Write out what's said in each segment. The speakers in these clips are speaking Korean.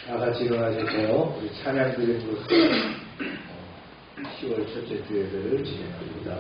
다 같이 일어나셔서 우리 찬양 드림으로써 10월 첫째 주일을 진행합니다.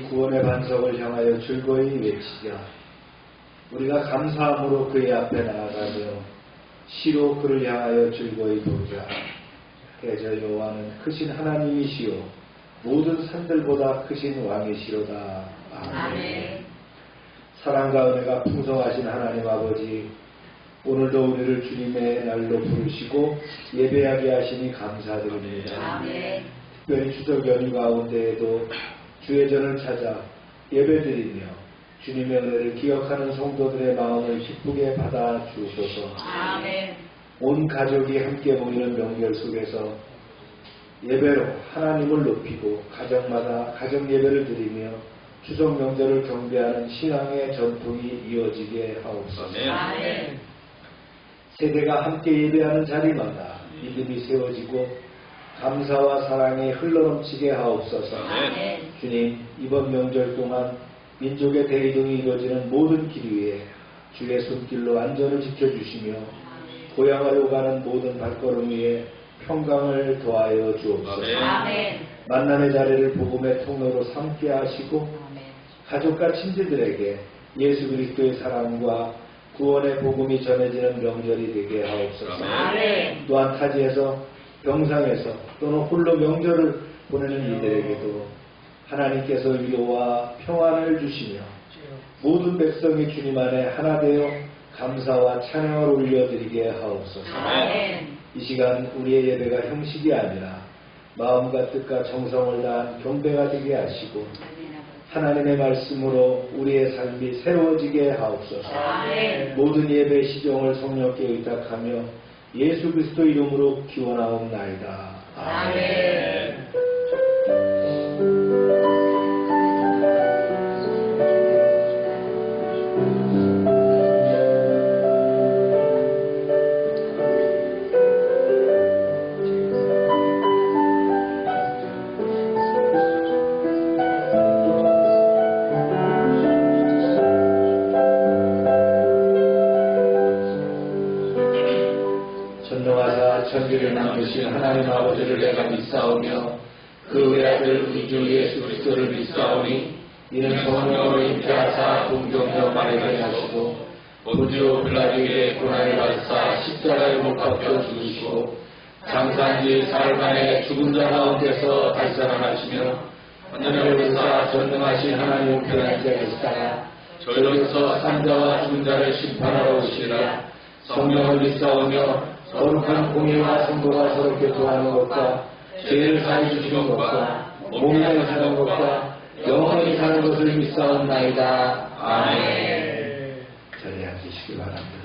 구원의 반석을 향하여 즐거이 외치자. 우리가 감사함으로 그의 앞에 나아가며 시로 그를 향하여 즐거이 부르자. 대저 여호와는 크신 하나님이시요 모든 산들보다 크신 왕이시로다. 아멘. 사랑과 은혜가 풍성하신 하나님 아버지, 오늘도 우리를 주님의 날로 부르시고 예배하게 하시니 감사드립니다. 아멘. 특별히 추석 연휴 가운데에도 주의 전을 찾아 예배드리며 주님의 은혜를 기억하는 성도들의 마음을 기쁘게 받아 주소서. 아멘. 온 가족이 함께 모이는 명절 속에서 예배로 하나님을 높이고 가정마다 가정 예배를 드리며 추석 명절을 경배하는 신앙의 전통이 이어지게 하옵소서. 아멘. 세대가 함께 예배하는 자리마다 믿음이 세워지고 감사와 사랑이 흘러넘치게 하옵소서. 아멘. 주님, 이번 명절 동안 민족의 대이동이 이루어지는 모든 길 위에 주의 손길로 안전을 지켜주시며 고향을 오가는 모든 발걸음 위에 평강을 더하여 주옵소서. 아멘. 만남의 자리를 복음의 통로로 삼게 하시고 가족과 친지들에게 예수 그리스도의 사랑과 구원의 복음이 전해지는 명절이 되게 하옵소서. 아멘. 또한 타지에서 병상에서 또는 홀로 명절을 보내는 이들에게도 하나님께서 위로와 평안을 주시며 모든 백성이 주님 안에 하나 되어 감사와 찬양을 올려드리게 하옵소서. 아멘. 이 시간 우리의 예배가 형식이 아니라 마음과 뜻과 정성을 다한 경배가 되게 하시고 하나님의 말씀으로 우리의 삶이 새로워지게 하옵소서. 아멘. 모든 예배 시종을 성령께 의탁하며 예수 그리스도 이름으로 기원하옵나이다. 아멘. 천지를 만드신 하나님 아버지를 내가 믿사오며 그 외아들 우리 주 예수 그리스도를 믿사오니 이는 성령으로 잉태하사 동정녀 마리아를 하시고 본디오 빌라도에게 고난을 받으사 십자가에 못 박혀 죽으시고 장사한 지 사흘 만에 죽은 자 가운데서 다시 살아나시며 하늘을 오르사 전능하신 하나님 우편에 앉아 계시다가 저희로서 산자와 죽은 자를 심판하러 오시리라. 성령을 믿사오며 거룩한 공의와 성도가 서로 교통하는 것과 죄를 사해 주시는 것과 몸에 사는 것과 영원히 사는 것을 믿사옵나이다. 아멘. 자리에 앉으시기 바랍니다.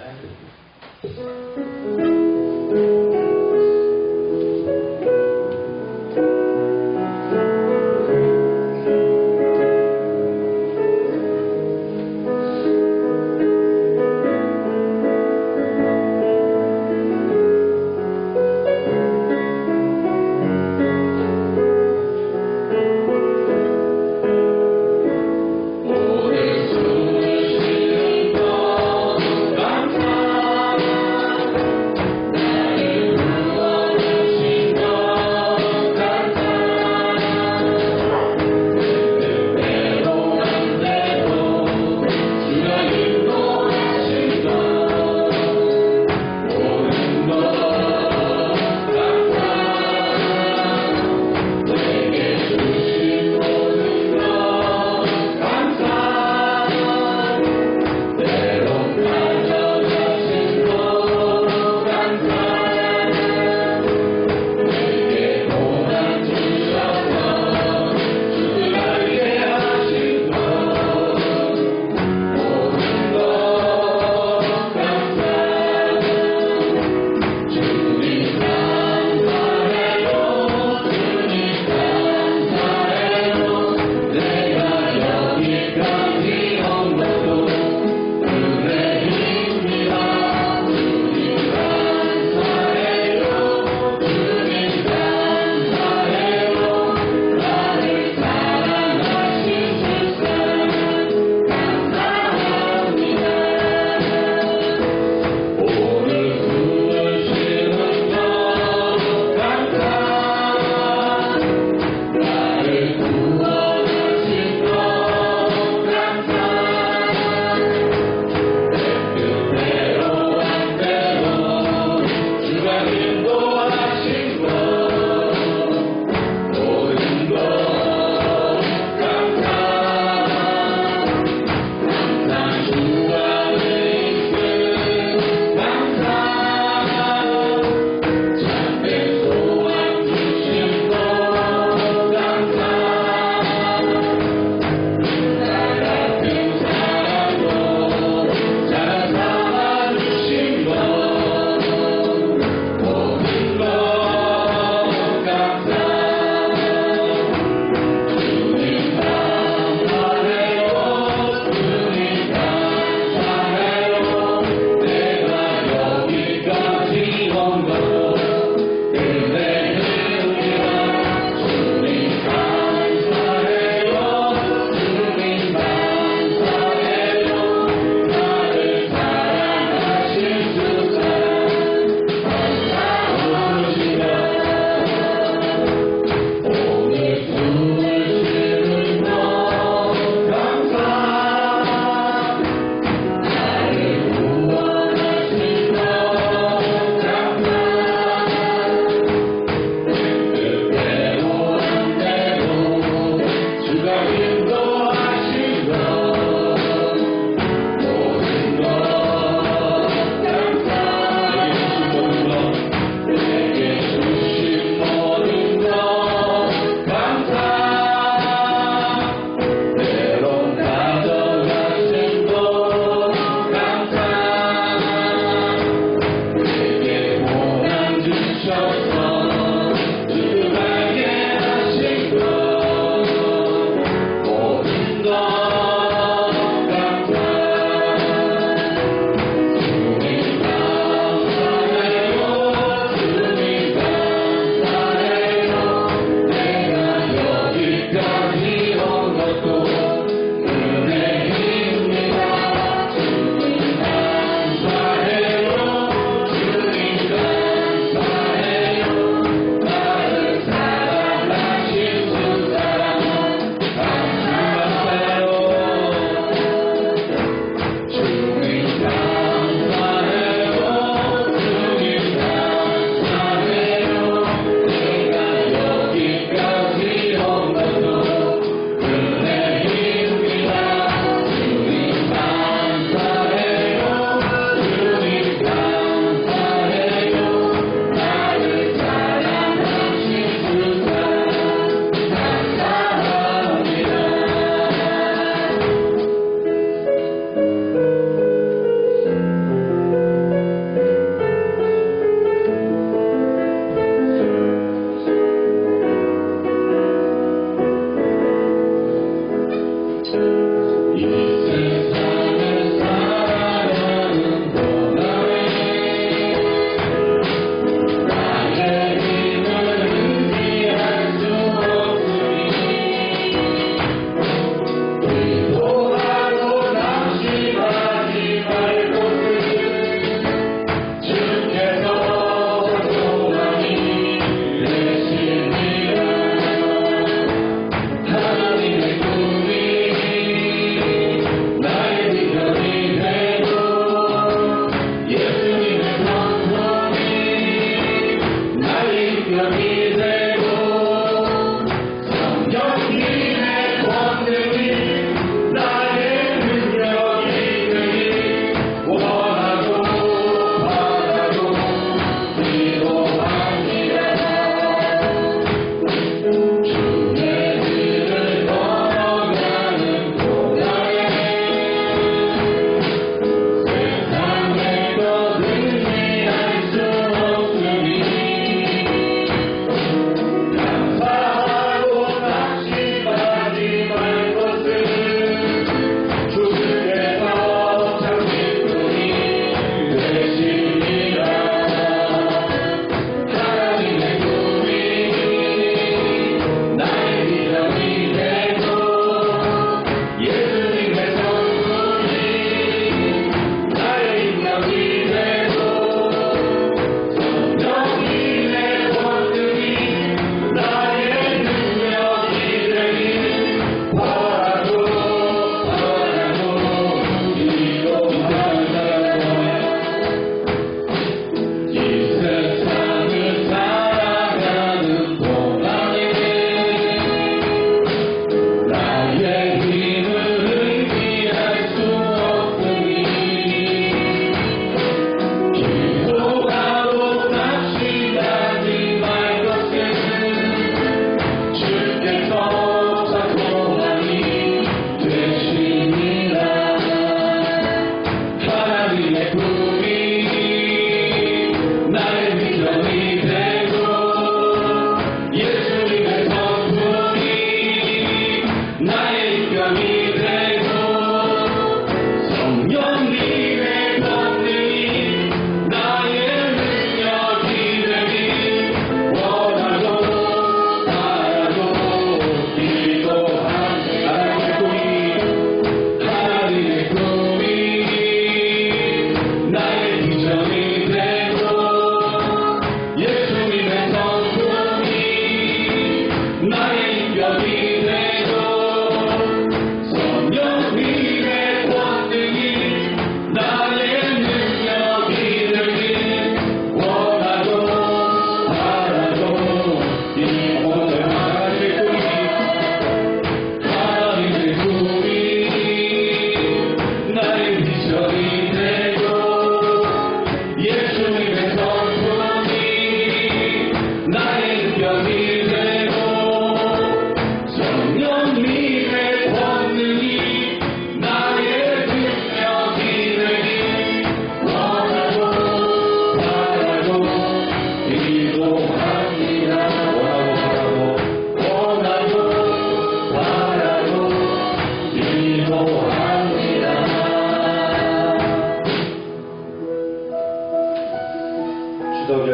오늘 주시는 것 감사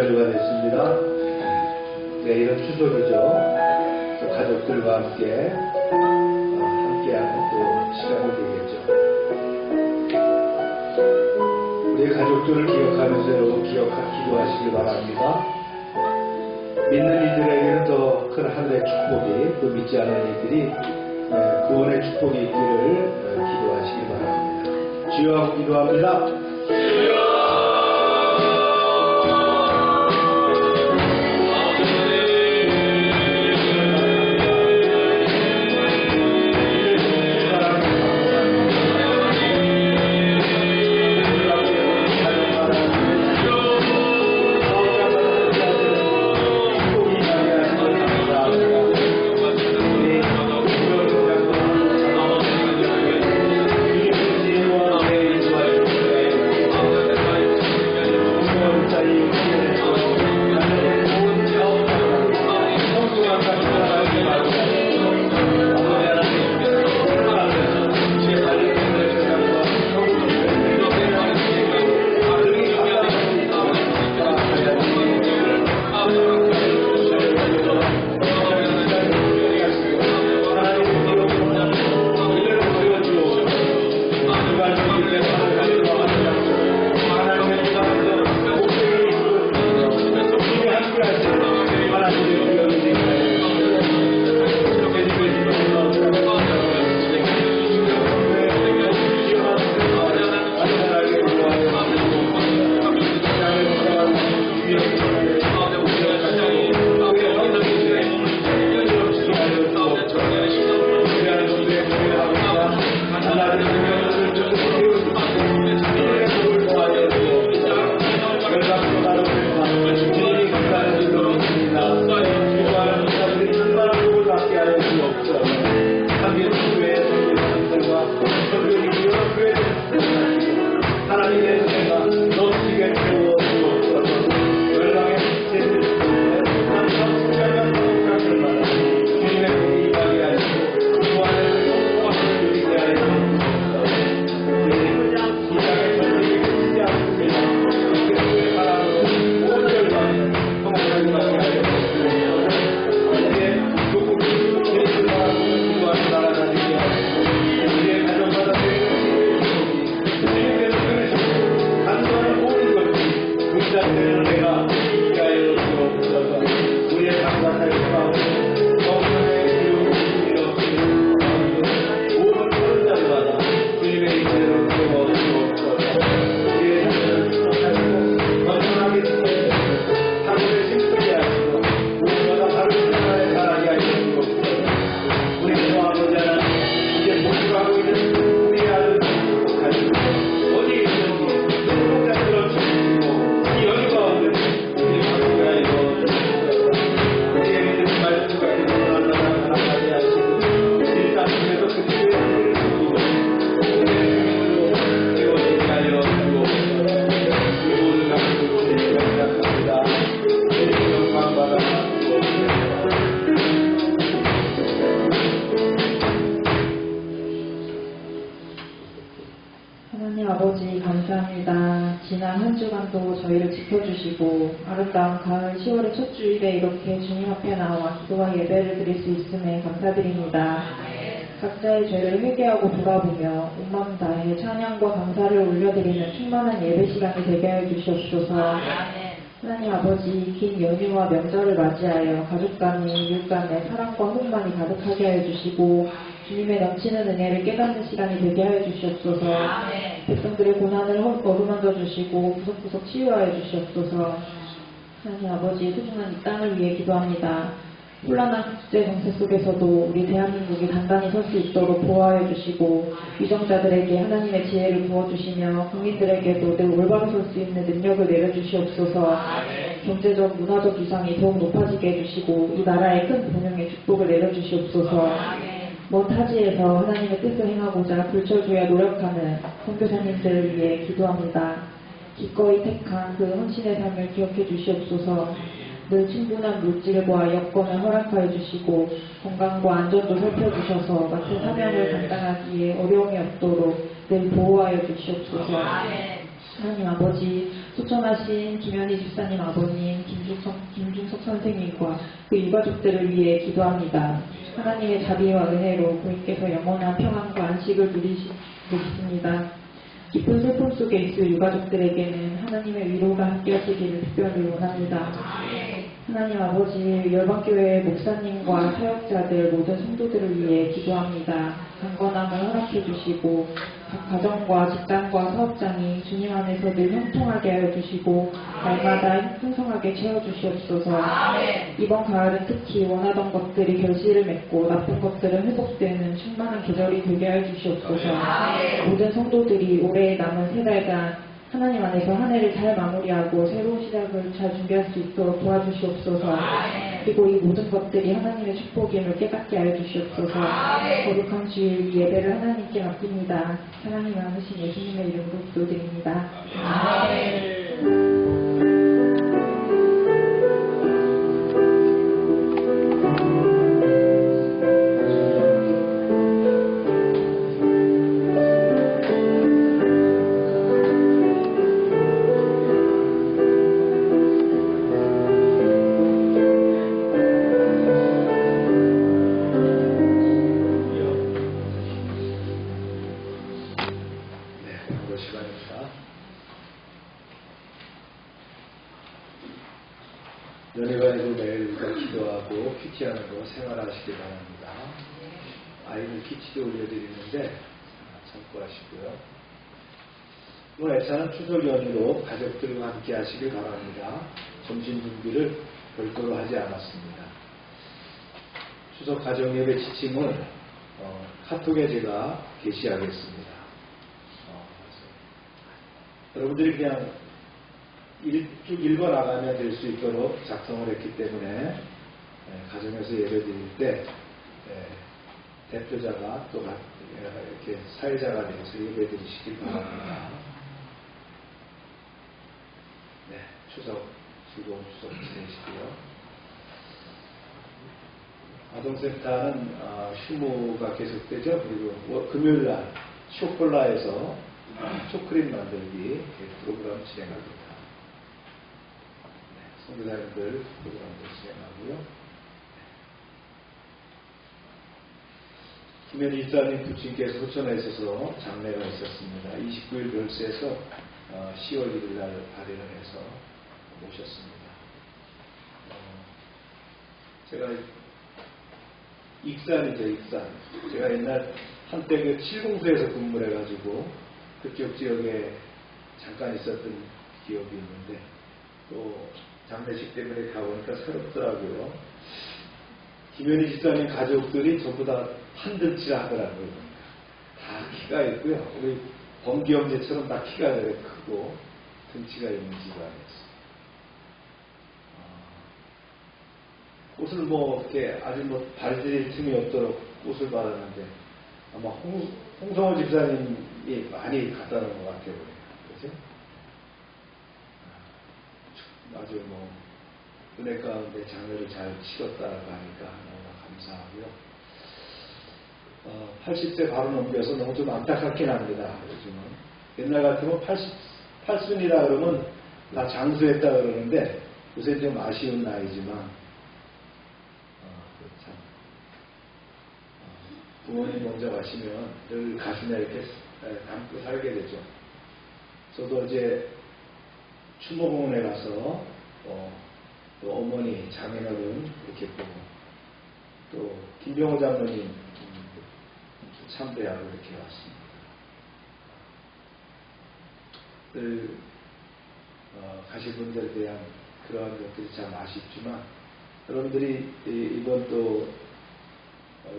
연휴가 됐습니다. 내일은 추석이죠. 또 가족들과 함께하는 또 시간이 되겠죠. 우리 가족들을 기억하면서 여러분 기도하시길 바랍니다. 믿는 이들에게는 더 큰 하늘의 축복이, 또 믿지 않는 이들이 구원의 축복이 있기를 기도하시기 바랍니다. 주여 하고 기도합니다. 아버지 감사합니다. 지난 한 주간도 저희를 지켜주시고 아름다운 가을 10월의 첫 주일에 이렇게 주님 앞에 나와 기도와 예배를 드릴 수 있음에 감사드립니다. 각자의 죄를 회개하고 돌아보며 온 마음 다해 찬양과 감사를 올려드리는 충만한 예배 시간이 되게 하여 주시옵소서. 하나님 아버지, 긴 연휴와 명절을 맞이하여 가족 간에 이웃 간에 사랑과 호흡만이 가득하게 하여 주시고 주님의 넘치는 은혜를 깨닫는 시간이 되게 하여 주시옵소서. 백성들의 고난을 어루만져 주시고 구석구석 치유하여 주시옵소서. 하나님 아버지, 소중한 이 땅을 위해 기도합니다. 혼란한 국제 정세 속에서도 우리 대한민국이 단단히 설 수 있도록 보호하여 주시고 위정자들에게 하나님의 지혜를 부어주시며 국민들에게도 늘 올바로 설 수 있는 능력을 내려주시옵소서. 경제적, 문화적 위상이 더욱 높아지게 해주시고 이 나라에 큰 번영의 축복을 내려주시옵소서. 먼 타지에서 하나님의 뜻을 행하고자 불철주야 노력하는 선교사님들을 위해 기도합니다. 기꺼이 택한 그 헌신의 삶을 기억해 주시옵소서. 늘 충분한 물질과 여건을 허락하여 주시고 건강과 안전도 살펴주셔서 맡은 사명을 감당하기에 어려움이 없도록 늘 보호하여 주시옵소서. 하나님 아버지, 소천하신 김현희 집사님 아버님, 김중석 선생님과 그 유가족들을 위해 기도합니다. 하나님의 자비와 은혜로 부인께서 영원한 평안과 안식을 누리시겠습니다. 깊은 슬픔 속에 있을 유가족들에게는 하나님의 위로가 함께하시기를 특별히 원합니다. 하나님 아버지, 열방교회 목사님과 사역자들 모든 성도들을 위해 기도합니다. 강건함을 허락해 주시고 각 가정과 직장과 사업장이 주님 안에서 늘 형통하게 하여 주시고 날마다 풍성하게 채워주시옵소서. 이번 가을은 특히 원하던 것들이 결실을 맺고 나쁜 것들은 회복되는 충만한 계절이 되게 하여 주시옵소서. 모든 성도들이 올해의 남은 세 달간 하나님 안에서 한 해를 잘 마무리하고 새로운 시작을 잘 준비할 수 있도록 도와주시옵소서. 그리고 이 모든 것들이 하나님의 축복임을 깨닫게 하여 주시옵소서. 거룩한 주일 이 예배를 하나님께 맡깁니다. 하나님 많으신 예수님의 이름으로 기도드립니다. 아멘. 연회관에도 매일 기도하고 큐티하는 거 생활하시기 바랍니다. 아이들 큐티도 올려드리는데 참고하시고요. 오늘 애차는 추석 연휴로 가족들과 함께 하시길 바랍니다. 점심 준비를 별도로 하지 않았습니다. 추석 가정예배 지침을 카톡에 제가 게시하겠습니다. 여러분들이 그냥 쭉 읽어나가면 될 수 있도록 작성을 했기 때문에 가정에서 예배 드릴 때 대표자가 또 이렇게 사회자가 되어서 예배 드리시길 바랍니다. 네, 즐거운 추석 지내시고요. 아동센터는 휴무가 계속되죠. 그리고 금요일날 쇼콜라에서 초크림 만들기 프로그램 진행합니다. 성교사님들 프로그램도 진행하고요. 김현희 집사님 부친께서 호천에 있어서 장례가 있었습니다. 29일 별세에서 10월 1일 날 발인을 해서 모셨습니다. 제가 익산이죠, 익산. 제가 옛날 한때 그 칠공소에서 근무를 해가지고 그쪽 지역에 잠깐 있었던 기억이 있는데 또 장례식 때문에 가보니까 새롭더라고요. 김현희 집사님 가족들이 전부 다 한등치라 하더라고요. 다 키가 있고요. 우리 범기 형제처럼 다 키가 크고 등치가 있는 집안이었어요. 꽃을 이렇게 아주 발들일 틈이 없도록 꽃을 받았는데 아마 홍성호 집사님이 많이 갖다 놓은 것 같아요. 그죠? 아주 은혜 가운데 장례를 잘 치렀다고 하니까 너무 감사하고요. 80세 바로 넘겨서 너무 좀 안타깝긴 합니다. 요즘은. 옛날 같으면 88순이라 그러면 다 장수했다 그러는데 요새 좀 아쉬운 나이지만 참 부모님 먼저 가시면 늘 가슴에 이렇게 담고 살게 되죠. 저도 어제 추모공원에 가서 또 어머니, 장인어른 이렇게 보고 또 김병호 장로님 참배하고 이렇게 왔습니다. 늘 가실 분들에 대한 그러한 것들이 참 아쉽지만 여러분들이 이번 또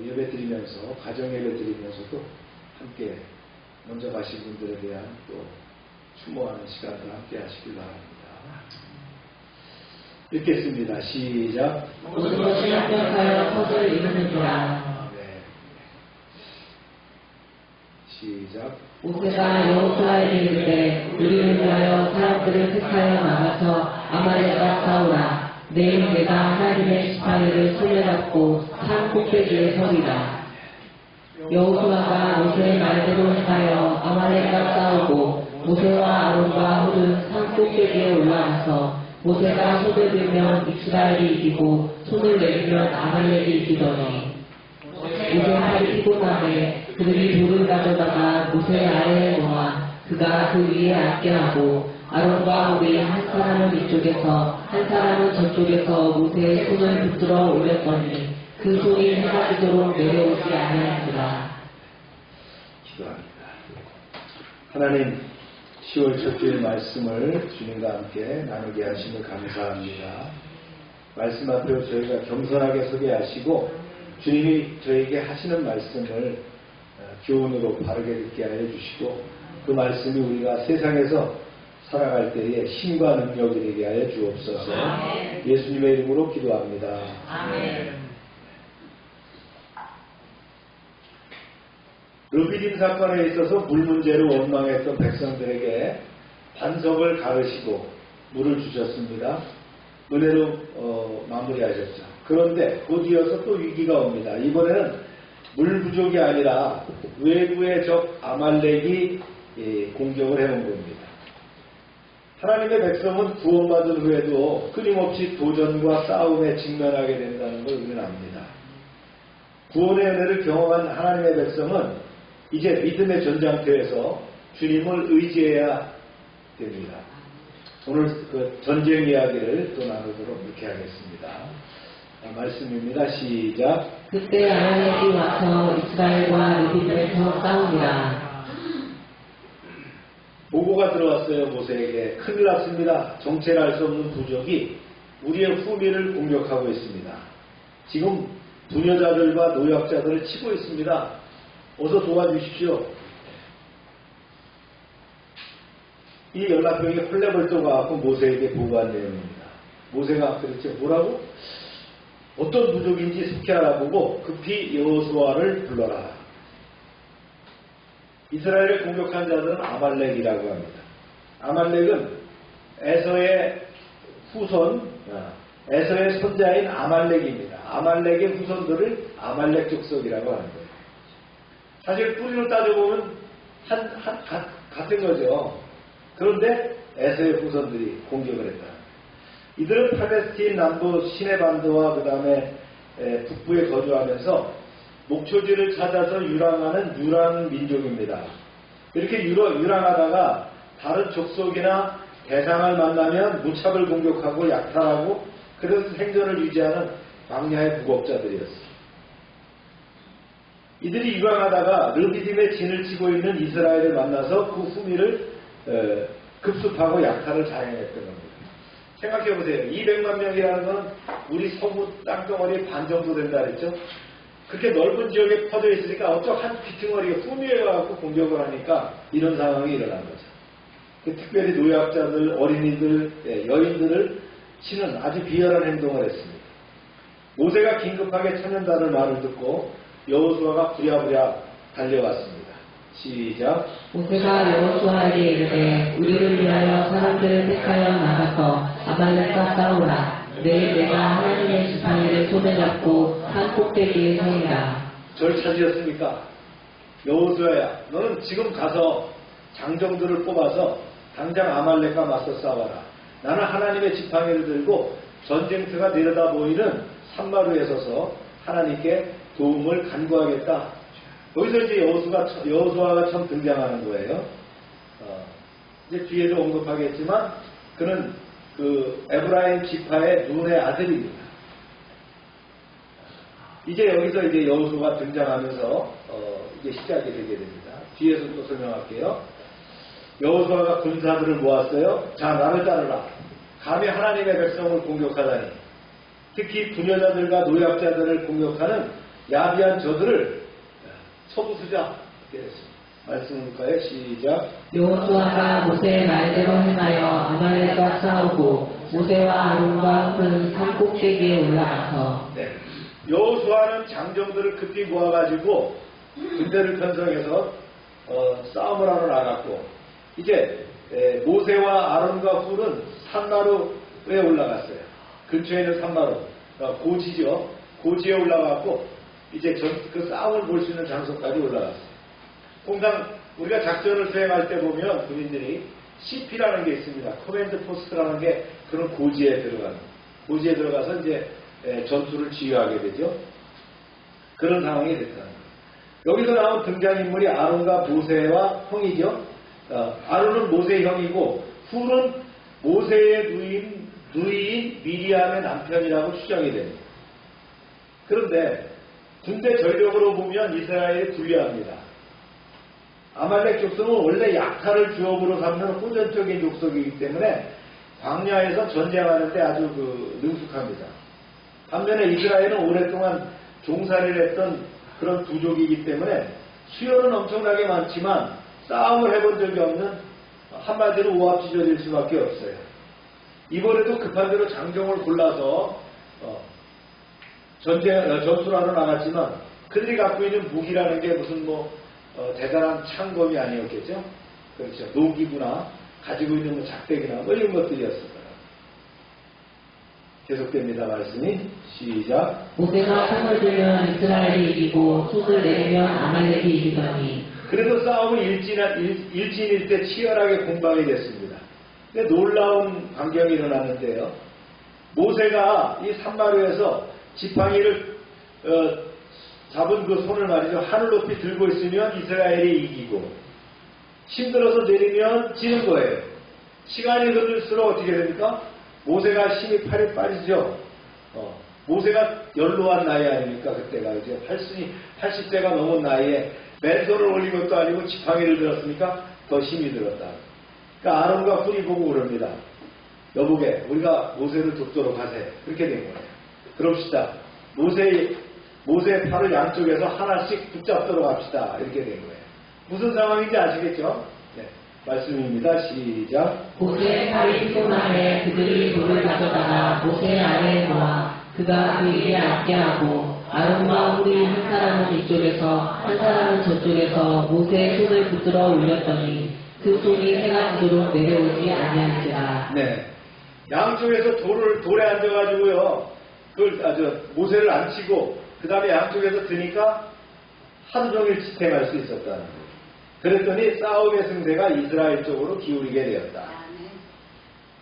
예배 드리면서 가정 예배 드리면서도 함께 먼저 가신 분들에 대한 또 추모하는 시간을 함께 하시길 바랍니다. 읽겠습니다. 시작. 모든 것이 합력하여 법을 이루느니라. 네. 시작. 모세가 여호수아에게 이르되 우리를 위하여 사람들을 택하여 나가서 아말렉과 싸우라. 내일 내가 하나님의 지팡이를 손에 잡고 산 꼭대기에 서리라. 여호수아가 모세의 말대로 행하여 아말렉과 싸우고 모세와 아론과 훌은 산 꼭대기에 올라가서 모세가 손을 들면 이스라엘이 이기고 손을 내리면 아말렉이 이기더니 모세 팔이 피곤하매 그들이 돌을 가져다가 모세 아래에 놓아 그가 그 위에 앉게 하고 아론과 훌이 한 사람은 이쪽에서 한 사람은 저쪽에서 모세의 손을 붙들어 올렸더니 그 손이 해가 지도록 내려오지 아니하니라. 기도합니다. 하나님, 10월 첫 주일 말씀을 주님과 함께 나누게 하심을 감사합니다. 말씀 앞에 저희가 겸손하게 서게 하시고 주님이 저에게 하시는 말씀을 교훈으로 바르게 듣게 하여 주시고 그 말씀이 우리가 세상에서 살아갈 때에 힘과 능력이 되게 하여 주옵소서. 예수님의 이름으로 기도합니다. 아멘. 르비딤 사건에 있어서 물 문제로 원망했던 백성들에게 반석을 가르시고 물을 주셨습니다. 은혜로 마무리하셨죠. 그런데 곧 이어서 또 위기가 옵니다. 이번에는 물 부족이 아니라 외부의 적 아말렉이 공격을 해온 겁니다. 하나님의 백성은 구원받은 후에도 끊임없이 도전과 싸움에 직면하게 된다는 걸 우리는 압니다. 구원의 은혜를 경험한 하나님의 백성은 이제 믿음의 전장터에서 주님을 의지해야 됩니다. 오늘 그 전쟁 이야기를 또 나누도록 이렇게 하겠습니다. 말씀입니다. 시작. 그때 아말렉이 와서 이스라엘과 르비딤에서 싸우니라. 보고가 들어왔어요. 모세에게. 큰일 났습니다. 정체를 알 수 없는 부족이 우리의 후미를 공격하고 있습니다. 지금 부녀자들과 노약자들을 치고 있습니다. 어서 도와주십시오. 이 연락병이 헐레벌떡 와서 모세에게 보고한 내용입니다. 모세가 그랬죠. 뭐라고? 어떤 부족인지 속히 알아보고 급히 여호수아를 불러라. 이스라엘을 공격한 자들은 아말렉이라고 합니다. 아말렉은 에서의 후손, 에서의 손자인 아말렉입니다. 아말렉의 후손들을 아말렉 족속이라고 하는 거예요. 사실 뿌리로 따져보면 같은 거죠. 그런데 에서의 후손들이 공격을 했다. 이들은 팔레스틴 남부 시내반도와 그 다음에 북부에 거주하면서 목초지를 찾아서 유랑하는 유랑 민족입니다. 이렇게 유랑하다가 다른 족속이나 대상을 만나면 무차별 공격하고 약탈하고 그래서 생존을 유지하는 광야의 부곡자들이었습니다. 이들이 유랑하다가 르비딤의 진을 치고 있는 이스라엘을 만나서 그 후미를 급습하고 약탈을 자행했던 겁니다. 생각해보세요. 200만 명이라는 건 우리 서부 땅덩어리의 반 정도 된다 그랬죠? 그렇게 넓은 지역에 퍼져 있으니까 어쩌 한 귀퉁어리가 후미에 와서 공격을 하니까 이런 상황이 일어난 거죠. 특별히 노약자들, 어린이들, 여인들을 치는 아주 비열한 행동을 했습니다. 모세가 긴급하게 찾는다는 말을 듣고 여호수아가 부랴부랴 달려갔습니다. 시작. 모세가 여호수아에게 이르되 우리를 위하여 사람들을 택하여 나가서 아말렉과 싸우라. 내일 내가 하나님의 지팡이를 손에 잡고 산 꼭대기에 서리라. 절 찾으셨습니까? 여호수아야, 너는 지금 가서 장정들을 뽑아서 당장 아말렉과 맞서 싸워라. 나는 하나님의 지팡이를 들고 전쟁터가 내려다 보이는 산마루에 서서 하나님께 도움을 간구하겠다. 여기서 이제 여호수아가 처음 등장하는 거예요. 이제 뒤에도 언급하겠지만 그는 그 에브라임 지파의 눈의 아들입니다. 이제 여기서 이제 여호수아가 등장하면서 이제 시작이 되게 됩니다. 뒤에서 또 설명할게요. 여호수아가 군사들을 모았어요. 자, 나를 따르라. 감히 하나님의 백성을 공격하다니. 특히 부녀자들과 노약자들을 공격하는 야비한 저들을 쳐부수자. 이렇게 했습니다. 말씀 볼까요? 시작. 여호수아가 모세의 말대로 행하여 아말렉과 싸우고 모세와 아론과 훌은 산 꼭대기에 올라가서 여호수아는 장정들을 급히 모아가지고 군대를 편성해서 싸움을 하러 나갔고 이제 모세와 아론과 훌은 산마루에 올라갔어요. 근처에 있는 산마루, 고지죠. 고지에 올라갔고 이제 그 싸움을 볼 수 있는 장소까지 올라갔어요. 통상 우리가 작전을 수행할 때 보면 군인들이 CP라는 게 있습니다. 커맨드 포스트라는 게 그런 고지에 들어가서 이제 전투를 지휘하게 되죠. 그런 상황이 됐다는 거예요. 여기서 나온 등장인물이 아론과 모세와 형이죠. 아론은 모세의 형이고 훌은 모세의 누이인 미리암의 남편이라고 추정이 됩니다. 그런데 군대 전력으로 보면 이스라엘이 불리합니다. 아말렉 족속은 원래 약탈을 주업으로 삼는 호전적인 족속이기 때문에 광야에서 전쟁하는데 아주 능숙합니다. 반면에 이스라엘은 오랫동안 종살이를 했던 그런 부족이기 때문에 수요는 엄청나게 많지만 싸움을 해본 적이 없는 한마디로 오합지졸일 수밖에 없어요. 이번에도 급한 대로 장정을 골라서 전투를 하러 나갔지만 그들이 갖고 있는 무기라는 게 무슨 대단한 창검이 아니었겠죠? 그렇죠. 노기구나 가지고 있는 작대기나 이런 것들이었을 거예요. 계속됩니다. 말씀이 시작. 모세가 손을 들면 이스라엘이 이기고 손을 내리면 아말렉이 이기더니. 그래도 싸움은 일진일 때 치열하게 공방이 됐습니다. 근데 놀라운 광경이 일어났는데요. 모세가 이 산마루에서 지팡이를 잡은 그 손을 말이죠. 하늘 높이 들고 있으면 이스라엘이 이기고 힘들어서 내리면 지는 거예요. 시간이 흐를수록 어떻게 됩니까? 모세가 힘이 팔이 빠지죠. 모세가 연로한 나이 아닙니까? 그때가 이제 80세가 넘은 나이에 맨손을 올린 것도 아니고 지팡이를 들었으니까 더 힘이 들었다. 그러니까 아론과 훌이 보고 그럽니다. 여보게 우리가 모세를 돕도록 하세. 그렇게 된 거예요. 그럽시다. 모세의 팔을 양쪽에서 하나씩 붙잡도록 합시다. 이렇게 된 거예요. 무슨 상황인지 아시겠죠? 네. 말씀입니다. 시작. 모세의 팔이 손 안에 그들이 돌을 가져다가 모세의 아래에 놓아 그가 그 위에 앉게 하고 아론과 훌이 한 사람은 이쪽에서 한 사람은 저쪽에서 모세의 손을 붙들어 올렸더니 그 손이 해가 지도록 내려오지 아니한지라. 네. 양쪽에서 돌에 앉아가지고요. 모세를 앉히고 그 다음에 양쪽에서 드니까 하루 종일 지탱할 수 있었다는 거예요. 그랬더니 싸움의 승세가 이스라엘 쪽으로 기울이게 되었다.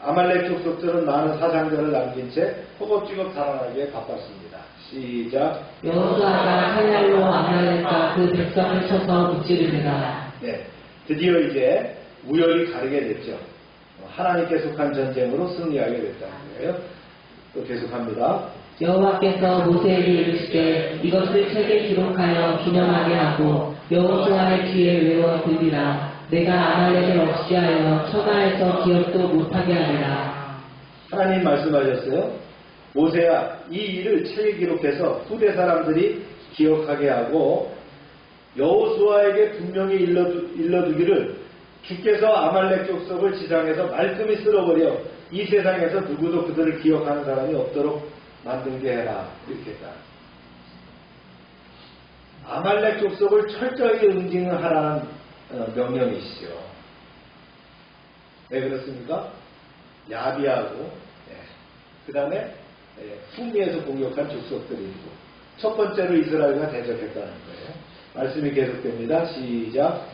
아말렉 족속들은 많은 사상자를 남긴 채 허겁지겁 살아나기에 바빴습니다. 시작. 여호수아가 칼날로 아말렉과 그 백성을 쳐서 무찌르니라. 네, 드디어 이제 우열이 가르게 됐죠. 하나님께 속한 전쟁으로 승리하게 됐다는 거예요. 또 계속합니다. 여호와께서 모세에게 이르시되 이것을 책에 기록하여 기념하게 하고 여호수아의 귀에 외워 들리라. 내가 아말렉을 없이하여 천하에서 기억도 못하게 하리라. 하나님 말씀하셨어요. 모세야 이 일을 책에 기록해서 후대 사람들이 기억하게 하고 여호수아에게 분명히 일러두기를 주께서 아말렉 족속을 지상에서 말끔히 쓸어버려 이 세상에서 누구도 그들을 기억하는 사람이 없도록 만들게 해라. 이렇게 했다. 아말렉 족속을 철저히 응징하라는 명령이시죠. 왜 그렇습니까? 야비하고 그 다음에 후미에서 공격한 족속들이 있고 첫 번째로 이스라엘과 대적했다는 거예요. 말씀이 계속됩니다. 시작.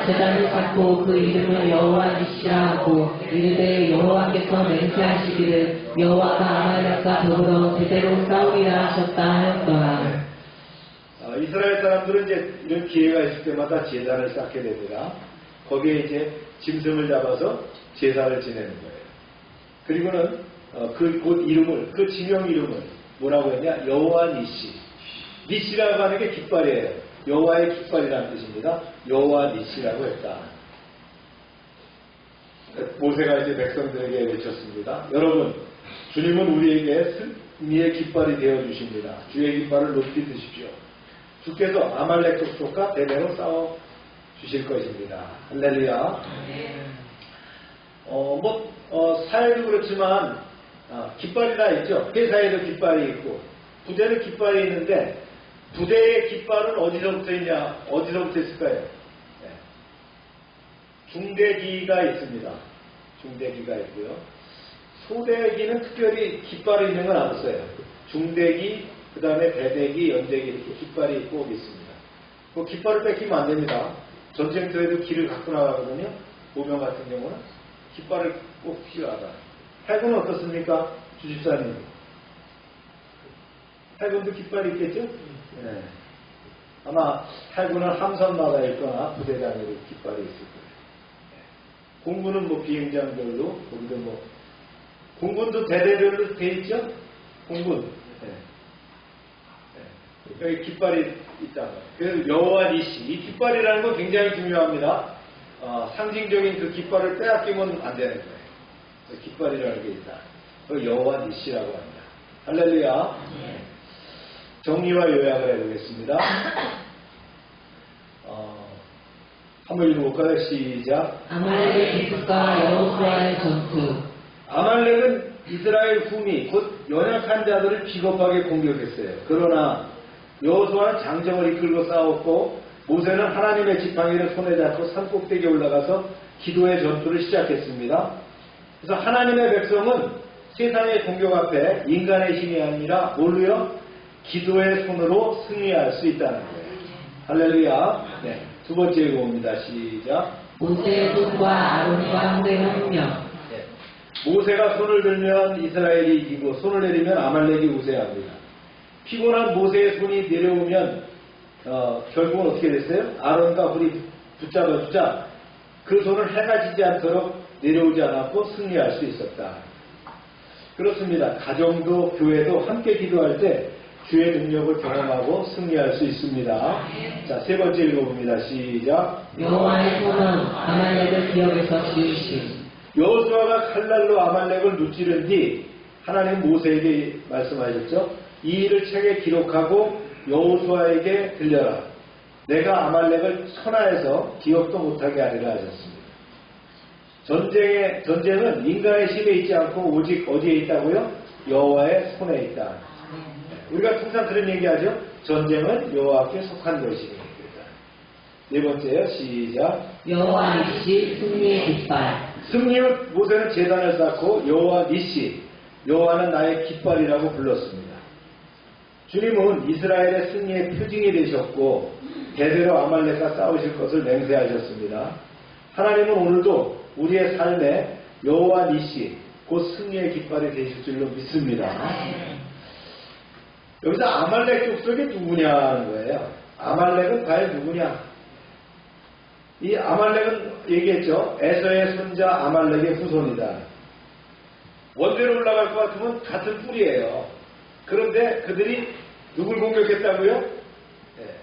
제단을 쌓고 그 이름을 여호와 니시라 하고 이르되 여호와께서 맹세하시기를 여호와가 아말렉과 더불어 제대로 싸우리라 하셨다 하였더라. 이스라엘 사람들은 이제 이런 기회가 있을 때마다 제단을 쌓게 됩니다. 거기에 이제 짐승을 잡아서 제사를 지내는 거예요. 그리고는 그 지명 이름을 뭐라고 했냐? 여호와 니시. 니시라고 하는 게 깃발이에요. 여호와의 깃발이라는 뜻입니다. 여호와 니시라고 했다. 모세가 이제 백성들에게 외쳤습니다. 여러분, 주님은 우리에게 승리의 깃발이 되어 주십니다. 주의 깃발을 높이 드십시오. 주께서 아말렉 족속과 대대로 싸워 주실 것입니다. 할렐루야. 사회도 그렇지만 깃발이 다 있죠. 회사에도 깃발이 있고 부대는 깃발이 있는데 부대의 깃발은 어디서부터 있냐? 어디서부터 있을까요? 네. 중대기가 있습니다. 중대기가 있고요. 소대기는 특별히 깃발이 있는 건 없어요. 중대기, 그 다음에 대대기, 연대기 이렇게 깃발이 꼭 있습니다. 그 깃발을 뺏기면 안 됩니다. 전쟁터에도 길을 갖고 나가거든요. 보병 같은 경우는 깃발을 꼭 필요하다. 해군은 어떻습니까? 주집사님. 해군도 깃발이 있겠죠? 네. 아마 해군은 함선마다 있거나 부대장으로 깃발이 있을 거예요. 공군은 뭐 비행장별로, 거기도 뭐, 공군도 대대별로 돼 있죠? 공군. 네. 네. 여기 깃발이 있다. 그래서 여호와 니시. 이 깃발이라는 건 굉장히 중요합니다. 상징적인 그 깃발을 빼앗기면 안 되는 거예요. 깃발이라는 게 있다. 그 여호와 니시라고 합니다. 할렐루야. 네. 정리와 요약을 해보겠습니다. 한번 읽어볼까요? 시작. 아말렉의 기습과 여호수아의 전투. 아말렉은 이스라엘 후미 곧 연약한 자들을 비겁하게 공격했어요. 그러나 여호수아는 장정을 이끌고 싸웠고 모세는 하나님의 지팡이를 손에 잡고 산꼭대기에 올라가서 기도의 전투를 시작했습니다. 그래서 하나님의 백성은 세상의 공격 앞에 인간의 힘이 아니라 뭘로요? 기도의 손으로 승리할 수 있다는 거예요. 할렐루야. 네. 두 번째 읽어봅니다. 시작. 모세의 손과 아론과 형제 혁명. 네. 모세가 손을 들면 이스라엘이 이기고 손을 내리면 아말렉이 우세합니다. 피곤한 모세의 손이 내려오면 결국은 어떻게 됐어요? 아론과 훌이 붙잡아주자 그 손을 해가 지지 않도록 내려오지 않았고 승리할 수 있었다. 그렇습니다. 가정도 교회도 함께 기도할 때 주의 능력을 경험하고 승리할 수 있습니다. 자, 세 번째 읽어봅니다. 시작. 여호와의 손은 아말렉을 기업에서 지으심. 여호수아가 칼날로 아말렉을 무찌른 뒤 하나님 모세에게 말씀하셨죠. 이 일을 책에 기록하고 여호수아에게 들려라. 내가 아말렉을 천하에서 기억도 못하게 하리라 하셨습니다. 전쟁은 인간의 힘에 있지 않고 오직 어디에 있다고요? 여호와의 손에 있다. 우리가 통상 그런 얘기하죠. 전쟁은 여호와께 속한 것입니다. 네 번째요. 시작. 여호와 니시 승리의 깃발. 승리의 모세는 제단을 쌓고 여호와 니시, 여호와는 나의 깃발이라고 불렀습니다. 주님은 이스라엘의 승리의 표징이 되셨고 대대로 아말렉과 싸우실 것을 맹세하셨습니다. 하나님은 오늘도 우리의 삶에 여호와 니시, 곧 승리의 깃발이 되실 줄로 믿습니다. 여기서 아말렉 족속이 누구냐는 거예요. 아말렉은 과연 누구냐? 이 아말렉은 얘기했죠. 에서의 손자 아말렉의 후손이다. 원대로 올라갈 것 같으면 같은 뿌리예요. 그런데 그들이 누굴 공격했다고요? 네,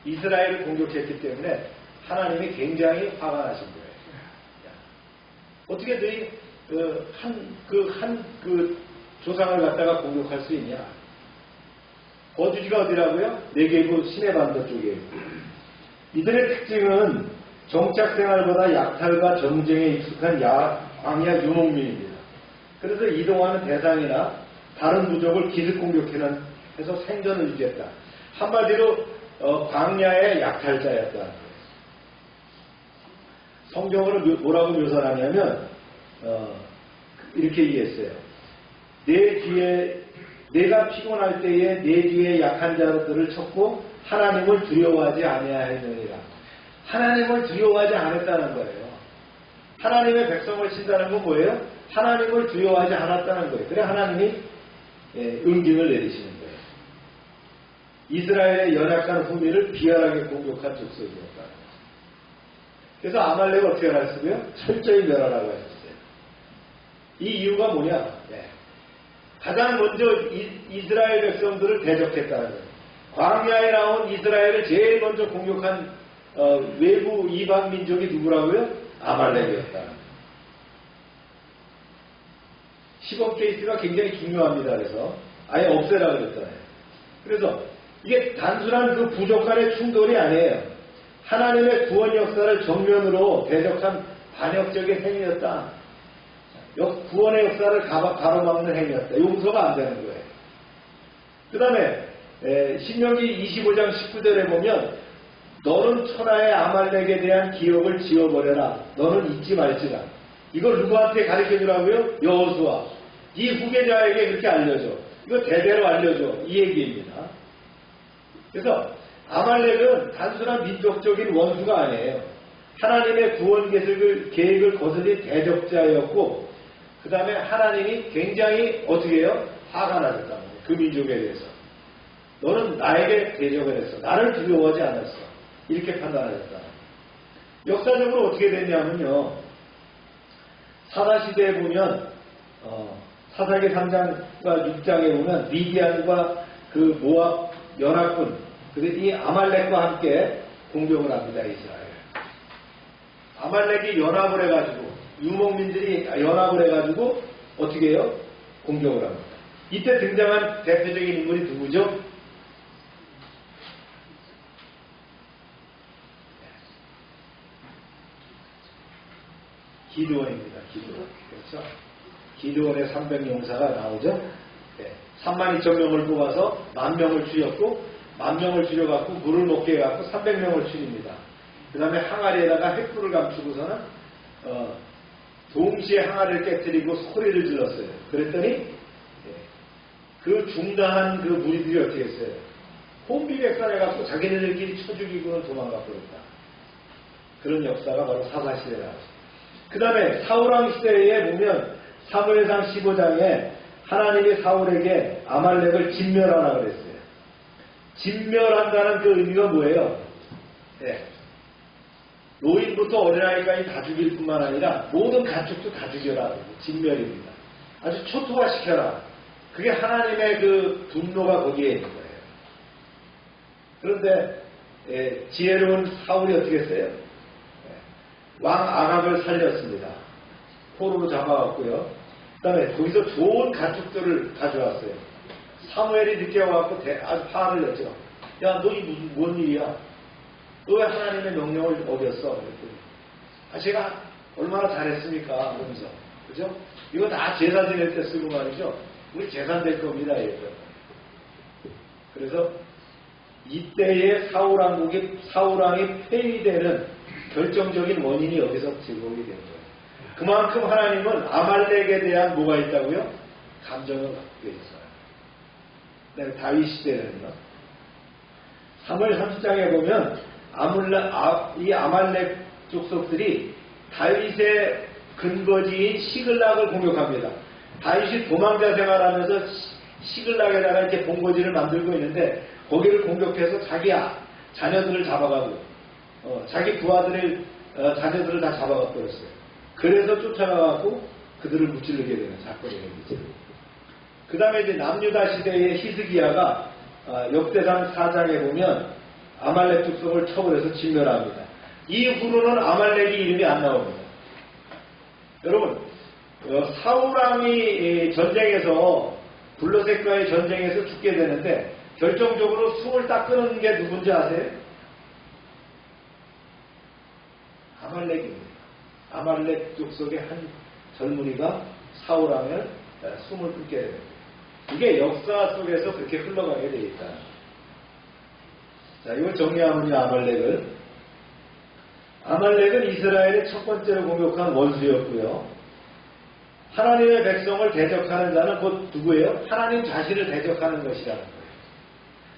이스라엘을 공격했기 때문에 하나님이 굉장히 화가 나신 거예요. 어떻게 너희 그 조상을 갖다가 공격할 수 있냐? 거주지가 어디라고요? 네게부 시내반도 쪽이에요. 이들의 특징은 정착생활보다 약탈과 전쟁에 익숙한 광야 유목민입니다. 그래서 이동하는 대상이나 다른 부족을 기습 공격해서 생존을 유지했다. 한마디로 광야의 약탈자였다. 성경으로 뭐라고 묘사를 하냐면 이렇게 이해했어요. 내가 피곤할 때에 내 뒤에 약한 자들을 쳤고 하나님을 두려워하지 아니하였느니라. 하나님을 두려워하지 않았다는 거예요. 하나님의 백성을 친다는 건 뭐예요? 하나님을 두려워하지 않았다는 거예요. 그래 하나님이 응징을 내리시는 거예요. 이스라엘의 연약한 후미를 비열하게 공격한 족속이었다. 그래서 아말렉을 어떻게 하랬어요? 철저히 멸하라고 하셨어요. 이 이유가 뭐냐? 가장 먼저 이스라엘 백성들을 대적했다는 거예요. 광야에 나온 이스라엘을 제일 먼저 공격한 외부 이방 민족이 누구라고요? 아말렉이었다. 시범 케이스가 굉장히 중요합니다. 그래서 아예 없애라고 그랬잖아요. 그래서 이게 단순한 그 부족 간의 충돌이 아니에요. 하나님의 구원 역사를 정면으로 대적한 반역적인 행위였다. 구원의 역사를 가로막는 행위였다. 용서가 안 되는 거예요. 그 다음에 신명기 25장 19절에 보면 너는 천하의 아말렉에 대한 기억을 지워버려라. 너는 잊지 말지라. 이걸 누구한테 가르쳐주라고요? 여호수아. 이 후계자에게 그렇게 알려줘. 이거 대대로 알려줘. 이 얘기입니다. 그래서 아말렉은 단순한 민족적인 원수가 아니에요. 하나님의 구원 계획을 거슬린 대적자였고, 그 다음에 하나님이 굉장히 어떻게 해요? 화가 나셨단 말이에요. 그 민족에 대해서. 너는 나에게 대적을 했어. 나를 두려워하지 않았어. 이렇게 판단하셨다. 역사적으로 어떻게 됐냐면요. 사사시대에 보면 사사기 3장과 6장에 보면 미디안과 그 모압 연합군, 이 아말렉과 함께 공격을 합니다. 이스라엘. 아말렉이 연합을 해가지고, 유목민들이 연합을 해가지고 어떻게 해요? 공격을 합니다. 이때 등장한 대표적인 인물이 누구죠? 기드원입니다. 기드원. 그렇죠? 기드원의 300용사가 나오죠? 네. 32,000명을 뽑아서 10,000명을 죽였고, 10,000명을 죽여갖고 물을 먹게 해갖고 300명을 죽입니다. 그 다음에 항아리에다가 횃불을 감추고서는 동시에 항아리를 깨뜨리고 소리를 질렀어요. 그랬더니 그 중단한 그 무리들이 어떻게 했어요? 혼비백산해갖고 자기네들끼리 쳐 죽이고는 도망가 버렸다. 그런 역사가 바로 사사시대에 나왔어요. 그 다음에 사울왕 시대에 보면 사무엘상 15장에 하나님이 사울에게 아말렉을 진멸하라 그랬어요. 진멸한다는 그 의미가 뭐예요? 네. 노인부터 어린아이까지 다 죽일 뿐만 아니라 모든 가축도 다 죽여라. 진멸입니다. 아주 초토화시켜라. 그게 하나님의 그 분노가 거기에 있는 거예요. 그런데 지혜로운 사울이 어떻게 했어요? 왕 아합을 살렸습니다. 포로로 잡아왔고요. 그 다음에 거기서 좋은 가축들을 가져왔어요. 사무엘이 늦게 와갖고 아주 화를 냈죠. 야, 너 이 무슨 뭔 일이야? 너 왜 하나님의 명령을 어겼어? 그랬더니 제가 얼마나 잘했습니까? 그러면서. 그죠? 이거 다 제사 지낼 때 쓰고 말이죠. 우리 재산 될 겁니다. 이랬죠. 그래서 이때의 사울왕이 폐위되는 결정적인 원인이 여기서 제공이 된 거예요. 그만큼 하나님은 아말렉에 대한 뭐가 있다고요? 감정을 갖고 있어요. 다윗 시대는요. 3월 30장에 보면 이 아말렉 족속들이 다윗의 근거지인 시글락을 공격합니다. 다윗이 도망자 생활하면서 시글락에다가 이렇게 본거지를 만들고 있는데 거기를 공격해서 자기 자녀들을 잡아가고 자기 부하들의 자녀들을 다 잡아가 버렸어요. 그래서 쫓아가고 그들을 무찌르게 되는 사건이 됩니다. 그 다음에 이제 남유다 시대의 히스기야가 역대상 4장에 보면 아말렉 족속을 처벌해서 진멸합니다. 이후로는 아말렉이 이름이 안 나옵니다. 여러분, 사울왕이 전쟁에서 블레셋과의 전쟁에서 죽게 되는데 결정적으로 숨을 딱 끄는 게 누군지 아세요? 아말렉입니다. 아말렉 족속의 한 젊은이가 사울왕을 숨을 끊게 됩니다. 이게 역사 속에서 그렇게 흘러가게 되어 있다. 자, 이걸 정리하면요, 아말렉은 이스라엘의 첫 번째로 공격한 원수였고요. 하나님의 백성을 대적하는 자는 곧 누구예요? 하나님 자신을 대적하는 것이라는 거예요.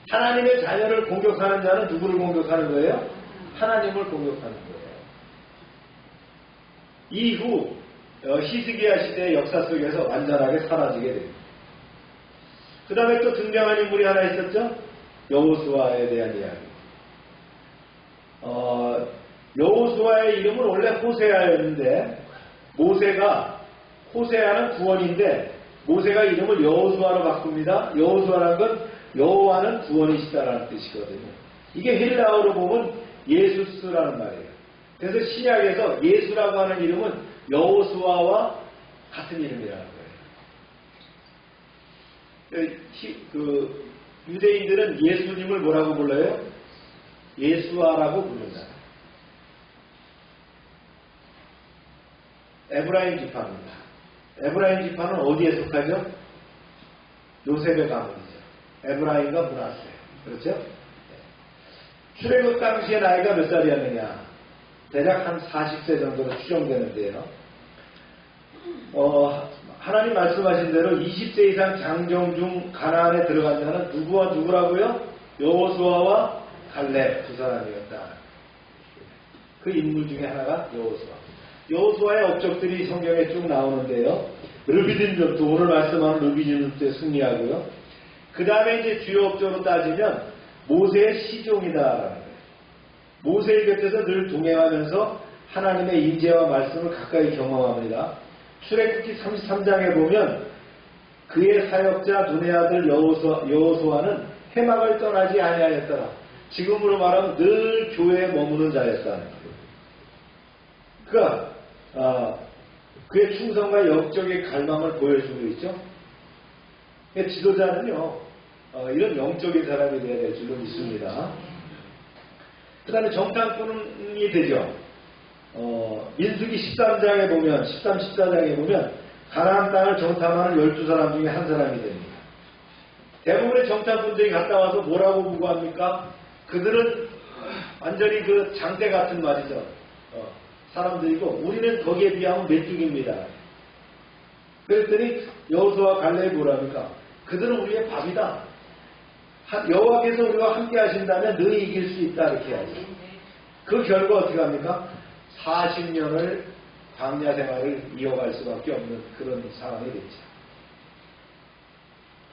하나님의 자녀를 공격하는 자는 누구를 공격하는 거예요? 하나님을 공격하는 거예요. 이후 히스기야 시대의 역사 속에서 완전하게 사라지게 됩니다. 그 다음에 또 등장한 인물이 하나 있었죠? 여호수아에 대한 이야기. 여호수아의 이름은 원래 호세아였는데 호세아는 구원인데 모세가 이름을 여호수아로 바꿉니다. 여호수아라는 건 여호와는 구원이시다라는 뜻이거든요. 이게 헬라어로 보면 예수스라는 말이에요. 그래서 신약에서 예수라고 하는 이름은 여호수아와 같은 이름이라는 거예요. 유대인들은 예수님을 뭐라고 불러요? 예수아라고 부른다. 에브라임 지파입니다. 에브라임 지파는 어디에 속하죠? 요셉의 가문이죠. 에브라임과 므낫세. 그렇죠? 출애굽 당시의 나이가 몇 살이었느냐? 대략 한 40세 정도로 추정되는데요. 하나님 말씀하신 대로 20세 이상 장정 중 가나안에 들어간 자는 누구와 누구라고요? 여호수아와 갈렙 두 사람이었다. 그 인물 중에 하나가 여호수아. 여호수아의 업적들이 성경에 쭉 나오는데요. 르비딤 전투, 오늘 말씀하는 르비딤 전투에 승리하고요. 그 다음에 이제 주요 업적으로 따지면 모세의 시종이다라는 거예요. 모세의 곁에서 늘 동행하면서 하나님의 인재와 말씀을 가까이 경험합니다. 출애굽기 33장에 보면 그의 사역자 눈의 아들 여호수아는 해막을 떠나지 아니하였더라. 지금으로 말하면 늘 교회에 머무는 자였다는 거예요. 그가 그의 충성과 영적인 갈망을 보여주고 있죠. 지도자는요, 이런 영적인 사람이 되어야 될 줄로 믿습니다. 그 다음에 정탐꾼이 되죠. 민수기 13장에 보면, 13, 14장에 보면, 가나안 땅을 정탐하는 12사람 중에 한 사람이 됩니다. 대부분의 정탐꾼들이 갔다 와서 뭐라고 보고합니까? 그들은 완전히 그 장대 같은 말이죠. 사람들이고, 우리는 거기에 비하면 메뚜기입니다. 그랬더니 여호수아와 갈렙이 뭐랍니까? 그들은 우리의 밥이다. 여호와께서 우리와 함께 하신다면 너희 이길 수 있다. 이렇게 하죠. 그 결과 어떻게 합니까? 40년을 광야 생활을 이어갈 수밖에 없는 그런 상황이 됐죠.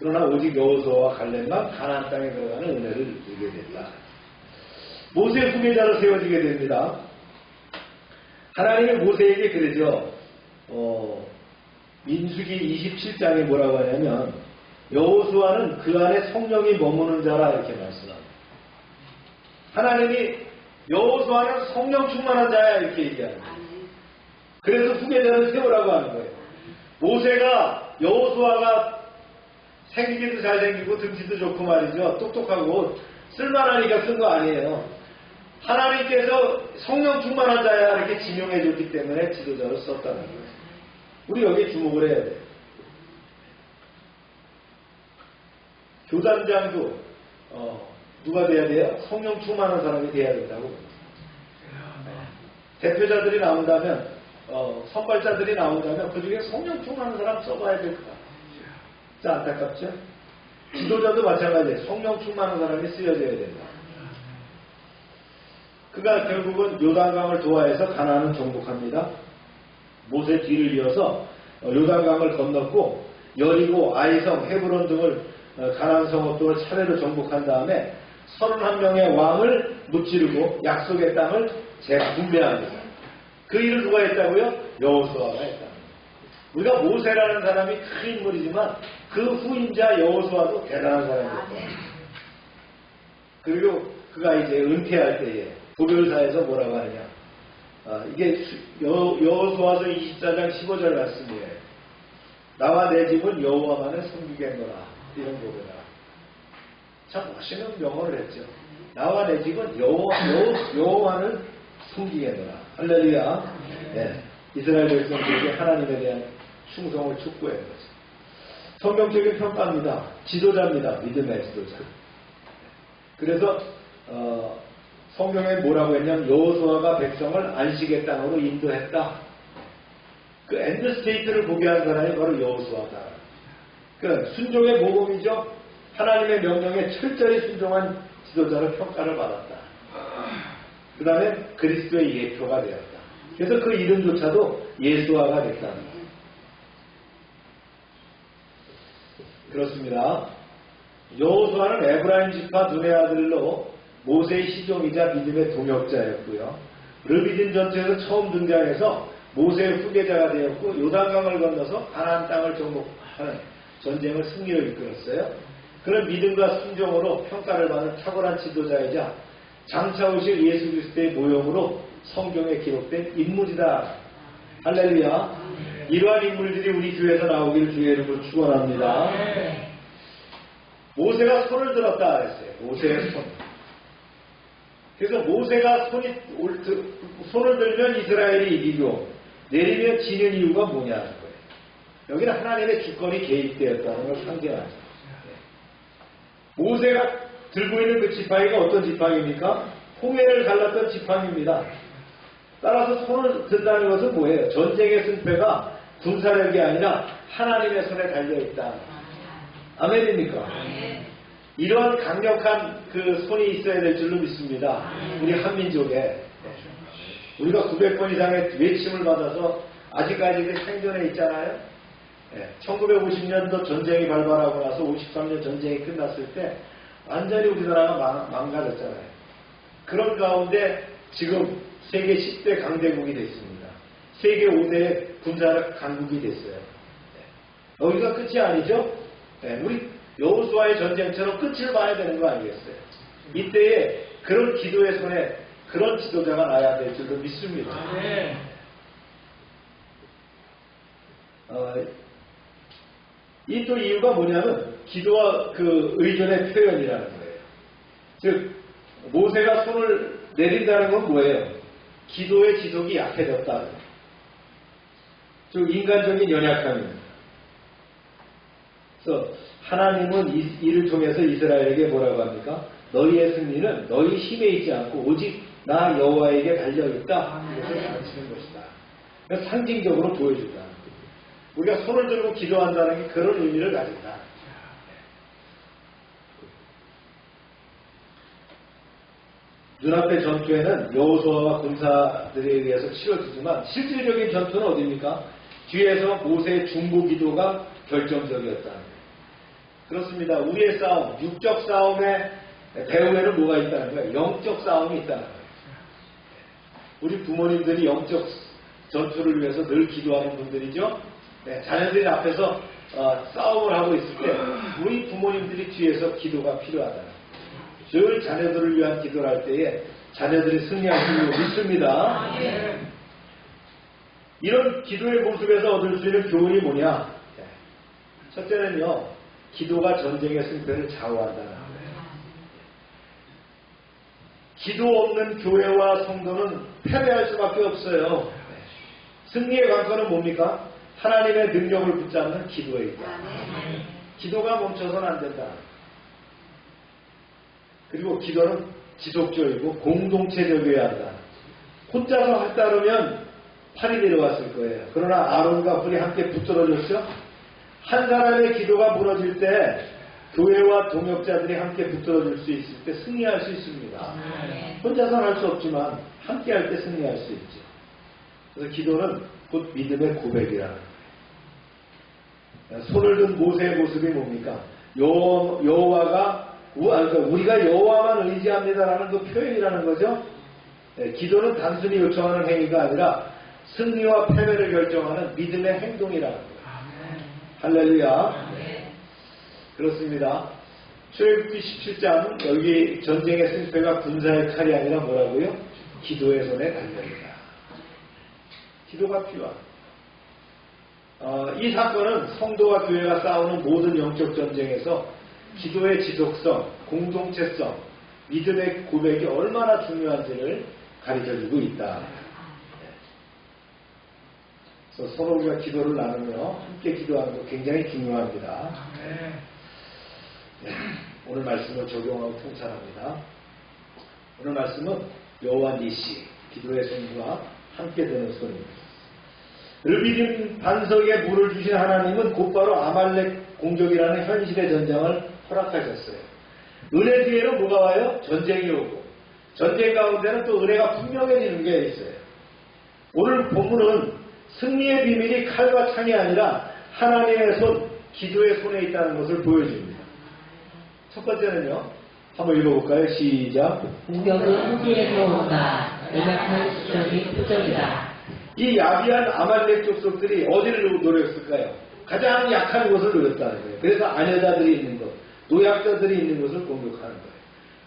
그러나 오직 여호수아와 갈렙만 가나안 땅에 들어가는 은혜를 누리게 됐다. 모세의 후계자로 세워지게 됩니다. 하나님이 모세에게 그러죠. 민수기 27장에 뭐라고 하냐면 여호수아는 그 안에 성령이 머무는 자라 이렇게 말씀합니다. 하나님이 여호수아는 성령 충만한 자야 이렇게 얘기합니다. 그래서 후계자를 세우라고 하는 거예요. 모세가 여호수아가 생기기도 잘생기고 등치도 좋고 말이죠. 똑똑하고 쓸만하니까 쓴 거 아니에요. 하나님께서 성령 충만한 자야 이렇게 지명해 줬기 때문에 지도자로 썼다는 거예요. 우리 여기에 주목을 해야 돼요. 교단장도 누가 돼야 돼요? 성령 충만한 사람이 돼야 된다고. 대표자들이 나온다면 선발자들이 나온다면 그 중에 성령 충만한 사람 써봐야 될 것 같아요. 진짜 안타깝죠? 지도자도 마찬가지예요. 성령 충만한 사람이 쓰여져야 된다. 그가 결국은 요단강을 도하해서 가나안을 정복합니다. 모세 뒤를 이어서 요단강을 건넜고 여리고 아이성, 헤브론 등을 가나안 성읍들을 차례로 정복한 다음에 31명의 왕을 무찌르고 약속의 땅을 재분배합니다. 그 일을 누가 했다고요? 여호수아가 했다. 우리가 모세라는 사람이 큰 인물이지만 그 후임자 여호수아도 대단한 사람이었다. 그리고 그가 이제 은퇴할 때에 보별사에서 뭐라고 하느냐. 이게 여호수아서 24장 15절 말씀이에요. 나와 내 집은 여호와만을 섬기겠노라. 이런 거구나. 참 멋있는 명언을 했죠. 나와 내 집은 여호와를 섬기겠노라. 할렐루야. 네. 이스라엘 백성들에게 하나님에 대한 충성을 촉구하는 거죠. 성경적인 평가입니다. 지도자입니다. 믿음의 지도자. 그래서 성경에 뭐라고 했냐면 여호수아가 백성을 안식의 땅으로 인도했다. 그 엔드 스테이트를 보게 한 사람이 바로 여호수아다. 그 순종의 모범이죠. 하나님의 명령에 철저히 순종한 지도자로 평가를 받았다. 그 다음에 그리스도의 예표가 되었다. 그래서 그 이름조차도 예수아가 됐다는 거예요. 그렇습니다. 여호수아는 에브라임 지파 눈의 아들로 모세의 시종이자 믿음의 동역자였고요. 르비딤 전투에서 처음 등장해서 모세의 후계자가 되었고 요단강을 건너서 가나안 땅을 정복하는 전쟁을 승리로 이끌었어요. 그런 믿음과 순종으로 평가를 받는 탁월한 지도자이자 장차 오실 예수 그리스도의 모형으로 성경에 기록된 인물이다. 할렐루야. 이러한 인물들이 우리 교회에서 나오기를 주의 이름으로 축원합니다. 모세가 손을 들었다 그랬어요. 모세의 손. 그래서 모세가 손을 들면 이스라엘이 이기고 내리면 지는 이유가 뭐냐는 거예요. 여기는 하나님의 주권이 개입되었다는 걸 상징하죠. 모세가 들고 있는 그 지팡이가 어떤 지팡이입니까? 홍해를 갈랐던 지팡이입니다. 따라서 손을 든다는 것은 뭐예요? 전쟁의 승패가 군사력이 아니라 하나님의 손에 달려있다. 아멘입니까? 이러한 강력한 그 손이 있어야 될 줄로 믿습니다. 우리 한민족에. 우리가 900번 이상의 외침을 받아서 아직까지 생존해 있잖아요. 1950년도 전쟁이 발발하고 나서 53년 전쟁이 끝났을 때 완전히 우리나라가 망가졌잖아요. 그런 가운데 지금 세계 10대 강대국이 됐습니다. 세계 5대 군사 강국이 됐어요. 여기가 끝이 아니죠? 우리 여호수아의 전쟁처럼 끝을 봐야 되는 거 아니겠어요? 이때에 그런 기도의 손에 그런 지도자가 나야 될 줄로 믿습니다. 이 또 이유가 뭐냐면 기도와 그 의존의 표현이라는 거예요. 즉 모세가 손을 내린다는 건 뭐예요? 기도의 지속이 약해졌다는 거예요. 즉 인간적인 연약함입니다. 그래서 하나님은 이를 통해서 이스라엘에게 뭐라고 합니까? 너희의 승리는 너희 힘에 있지 않고 오직 나 여호와에게 달려있다. 이것을 가르치는 것이다. 그래서 상징적으로 보여준다. 우리가 손을 들고 기도한다는 게 그런 의미를 가진다. 눈앞의 전투에는 여호수아와 군사들에 의해서 치러지지만 실질적인 전투는 어디입니까? 뒤에서 모세의 중보 기도가 결정적이었다는 거예요. 그렇습니다. 우리의 싸움, 육적 싸움의 배후에는 뭐가 있다는 거예요? 영적 싸움이 있다는 거예요. 우리 부모님들이 영적 전투를 위해서 늘 기도하는 분들이죠. 자녀들이 앞에서 싸움을 하고 있을 때 우리 부모님들이 뒤에서 기도가 필요하다는 거예요. 늘 자녀들을 위한 기도를 할 때에 자녀들이 승리할 줄 믿습니다. 이런 기도의 모습에서 얻을 수 있는 교훈이 뭐냐? 첫째는요, 기도가 전쟁의 승패를 좌우한다는 거예요. 기도 없는 교회와 성도는 패배할 수밖에 없어요. 승리의 관건은 뭡니까? 하나님의 능력을 붙잡는 기도에 있다. 기도가 멈춰서는 안 된다. 그리고 기도는 지속적이고 공동체적이어야 한다. 혼자서 했다 그러면 팔이 내려왔을 거예요. 그러나 아론과 훌이 함께 붙들어줬죠. 한 사람의 기도가 무너질 때 교회와 동역자들이 함께 붙들어줄 수 있을 때 승리할 수 있습니다. 혼자서는 할 수 없지만 함께 할 때 승리할 수 있죠. 그래서 기도는 곧 믿음의 고백이라는 거예요. 손을 든 모세의 모습이 뭡니까? 여호와가 우리가 여호와만 의지합니다라는 그 표현이라는 거죠. 기도는 단순히 요청하는 행위가 아니라 승리와 패배를 결정하는 믿음의 행동이라는 거예요. 할렐루야. 그렇습니다. 출애굽기 17장 여기 전쟁의 승패가 군사의 칼이 아니라 뭐라고요? 기도의 손에 달려있다. 기도가 필요하다. 이 사건은 성도와 교회가 싸우는 모든 영적 전쟁에서 기도의 지속성, 공동체성, 믿음의 고백이 얼마나 중요한지를 가르쳐주고 있다. 그래서 서로 우리가 기도를 나누며 함께 기도하는 것 굉장히 중요합니다. 오늘 말씀을 적용하고 통찰합니다. 오늘 말씀은 여호와 니시, 기도의 손과 함께 되는 손입니다. 르비딤 반석에 물을 주신 하나님은 곧바로 아말렉 공격이라는 현실의 전쟁을 허락하셨어요. 은혜 뒤에는 뭐가 와요? 전쟁이 오고 전쟁 가운데는 또 은혜가 분명해지는 게 있어요. 오늘 본문은 승리의 비밀이 칼과 창이 아니라 하나님의 손, 기도의 손에 있다는 것을 보여줍니다. 첫 번째는요. 한번 읽어볼까요? 시작. 공격은 후기에서 온다. 연약한 수적인 표적이다. 이 야비한 아말렉 족속들이 어디를 노렸을까요? 가장 약한 곳을 노렸다는 거예요. 그래서 아녀자들이 있는 것, 노약자들이 있는 것을 공격하는 거예요.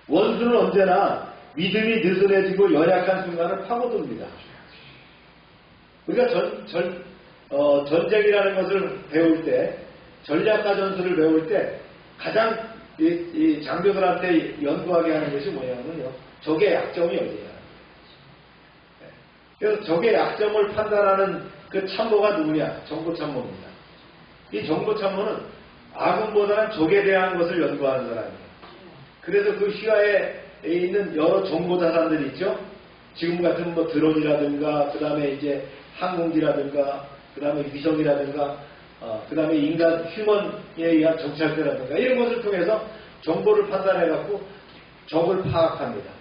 원수는 언제나 믿음이 느슨해지고 연약한 순간을 파고듭니다. 우리가 전쟁이라는 것을 배울 때, 전략가 전술을 배울 때 가장 이 장교들한테 연구하게 하는 것이 뭐냐면요. 적의 약점이 어디냐. 그래서 적의 약점을 판단하는 그 참모가 누구냐? 정보참모입니다. 이 정보참모는 아군보다는 적에 대한 것을 연구하는 사람이에요. 그래서 그 휘하에 있는 여러 정보 자산들이 있죠. 지금 같은 뭐 드론이라든가, 그 다음에 이제 항공기라든가, 그 다음에 위성이라든가, 그 다음에 인간 휴먼에 의한 정찰대라든가 이런 것을 통해서 정보를 판단해갖고 적을 파악합니다.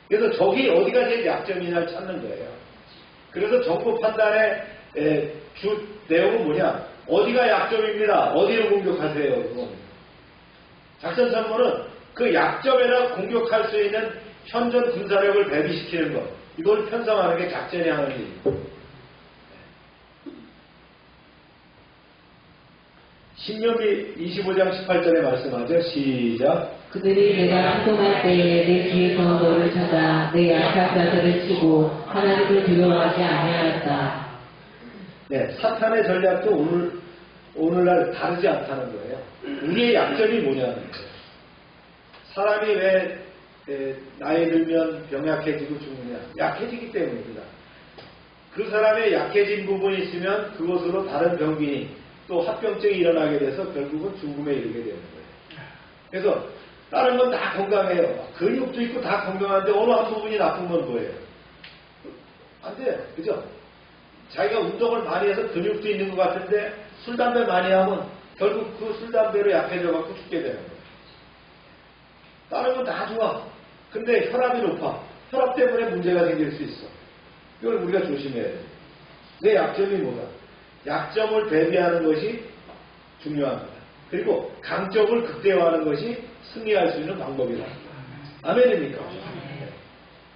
그래서 적이 어디가 제일 약점이냐를 찾는 거예요. 그래서 정보 판단의 주 내용은 뭐냐? 어디가 약점입니다. 어디로 공격하세요. 작전 참모는 그 약점에다 공격할 수 있는 현존 군사력을 배비시키는 것. 이걸 편성하는 게 작전이 하는 일입니다. 신명기 25장 18절에 말씀하죠. 시작. 그들이 내가 행동할 때에 내 뒤에서 너를 찾아 내 약한 자들을 치고 하나님을 두려워하지 아니하였다. 네, 사탄의 전략도 오늘날 다르지 않다는 거예요. 우리의 약점이 뭐냐는 거예요. 사람이 왜 나이 들면 병약해지고 죽느냐? 약해지기 때문입니다. 그 사람의 약해진 부분이 있으면 그것으로 다른 병균이 또 합병증이 일어나게 돼서 결국은 죽음에 이르게 되는 거예요. 그래서 다른 건 다 건강해요. 근육도 있고 다 건강한데 어느 한 부분이 나쁜 건 뭐예요? 안 돼요. 그죠? 자기가 운동을 많이 해서 근육도 있는 것 같은데 술, 담배 많이 하면 결국 그 술, 담배로 약해져 갖고 죽게 되는 거예요. 다른 건 다 좋아. 근데 혈압이 높아. 혈압 때문에 문제가 생길 수 있어. 이걸 우리가 조심해야 돼요. 내 약점이 뭐다? 약점을 대비하는 것이 중요합니다. 그리고 강점을 극대화하는 것이 승리할 수 있는 방법이다. 아멘입니까?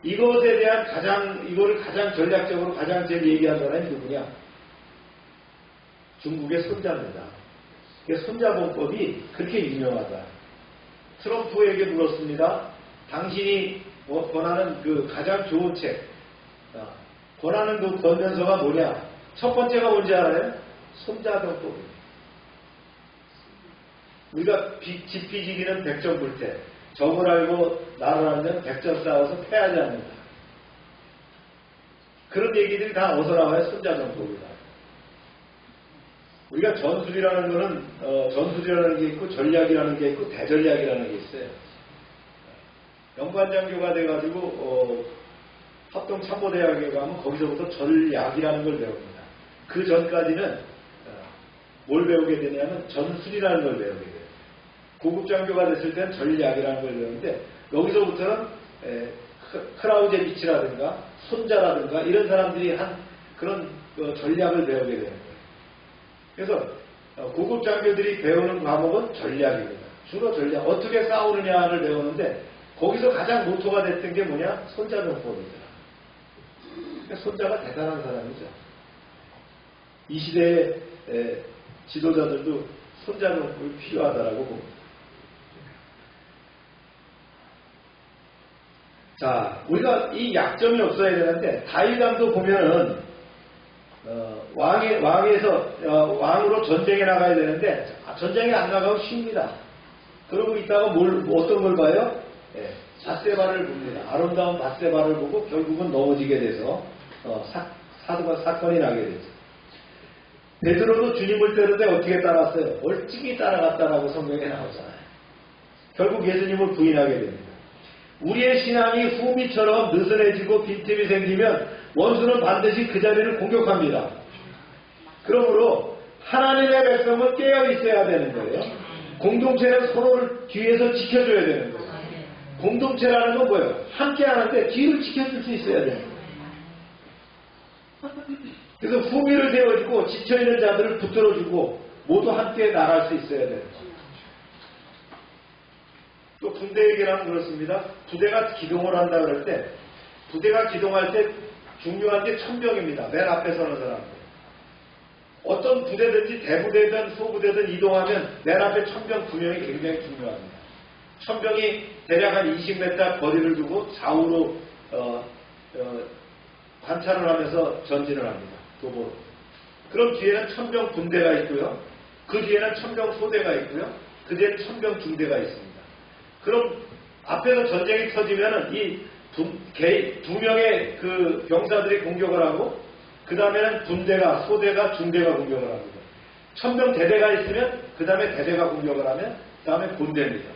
이것에 대한 이거를 가장 전략적으로 가장 제일 얘기한 사람이 누구냐? 중국의 손자입니다. 손자봉법이 그렇게 유명하다. 트럼프에게 물었습니다. 당신이 권하는 그 가장 좋은 책, 권하는 그 권면서가 뭐냐? 첫 번째가 뭔지 알아요? 손자병법입니다. 우리가 지피지기는 백전 불태, 적을 알고 나를 알면 백전 싸워서 패하지 않는다. 그런 얘기들이 다 어디서 나와요? 손자병법이다. 우리가 전술이라는 거는 전술이라는 게 있고 전략이라는 게 있고 대전략이라는 게 있어요. 영관장교가 돼가지고 합동참모대학에 가면 거기서부터 전략이라는 걸 배웁니다. 그 전까지는 뭘 배우게 되냐면 전술이라는 걸 배우게 돼요. 고급장교가 됐을 때는 전략이라는 걸 배우는데 여기서부터는 크라우제비치라든가 손자라든가 이런 사람들이 한 그런 전략을 배우게 되는 거예요. 그래서 고급장교들이 배우는 과목은 전략입니다. 주로 전략, 어떻게 싸우느냐를 배우는데 거기서 가장 모토가 됐던 게 뭐냐? 손자병법이다. 그러니까 손자가 대단한 사람이죠. 이 시대의 지도자들도 손자병법이 필요하다라고 봅니다. 자, 우리가 이 약점이 없어야 되는데 다윗왕도 보면은 왕으로 전쟁에 나가야 되는데 전쟁에 안 나가고 쉽니다. 그러고 있다가 어떤 걸 봐요? 밧세바를 봅니다. 아름다운 밧세바를 보고 결국은 넘어지게 돼서 사건이 나게 되죠. 베드로도 주님을 때는데 어떻게 따랐어요? 멀찍이 따라갔다라고 성경에 나오잖아요. 결국 예수님을 부인하게 됩니다. 우리의 신앙이 후미처럼 느슨해지고 빈틈이 생기면 원수는 반드시 그 자리를 공격합니다. 그러므로 하나님의 백성은 깨어 있어야 되는 거예요. 공동체는 서로를 뒤에서 지켜줘야 되는 거예요. 공동체라는 건 뭐예요? 함께 하는데 뒤를 지켜줄 수 있어야 돼요. 그래서 후미를 세워주고 지쳐있는 자들을 붙들어주고 모두 함께 나갈 수 있어야 돼요. 또 군대 얘기랑 그렇습니다. 부대가 기동을 한다 그럴 때 부대가 기동할 때 중요한 게 천병입니다. 맨 앞에 서는 사람들. 어떤 부대든지 대부대든 소부대든 이동하면 맨 앞에 천병 2명이 굉장히 중요합니다. 천병이 대략 한 20m 거리를 두고 좌우로 관찰을 하면서 전진을 합니다. 도보로. 그럼 뒤에는 천병 군대가 있고요. 그 뒤에는 천병 소대가 있고요. 그 뒤에는 천병 중대가 있습니다. 그럼 앞에서 전쟁이 터지면은 이 두 명의 그 병사들이 공격을 하고 그 다음에는 군대가 소대가 중대가 공격을 합니다. 천병 대대가 있으면 그 다음에 대대가 공격을 하면 그 다음에 본대입니다.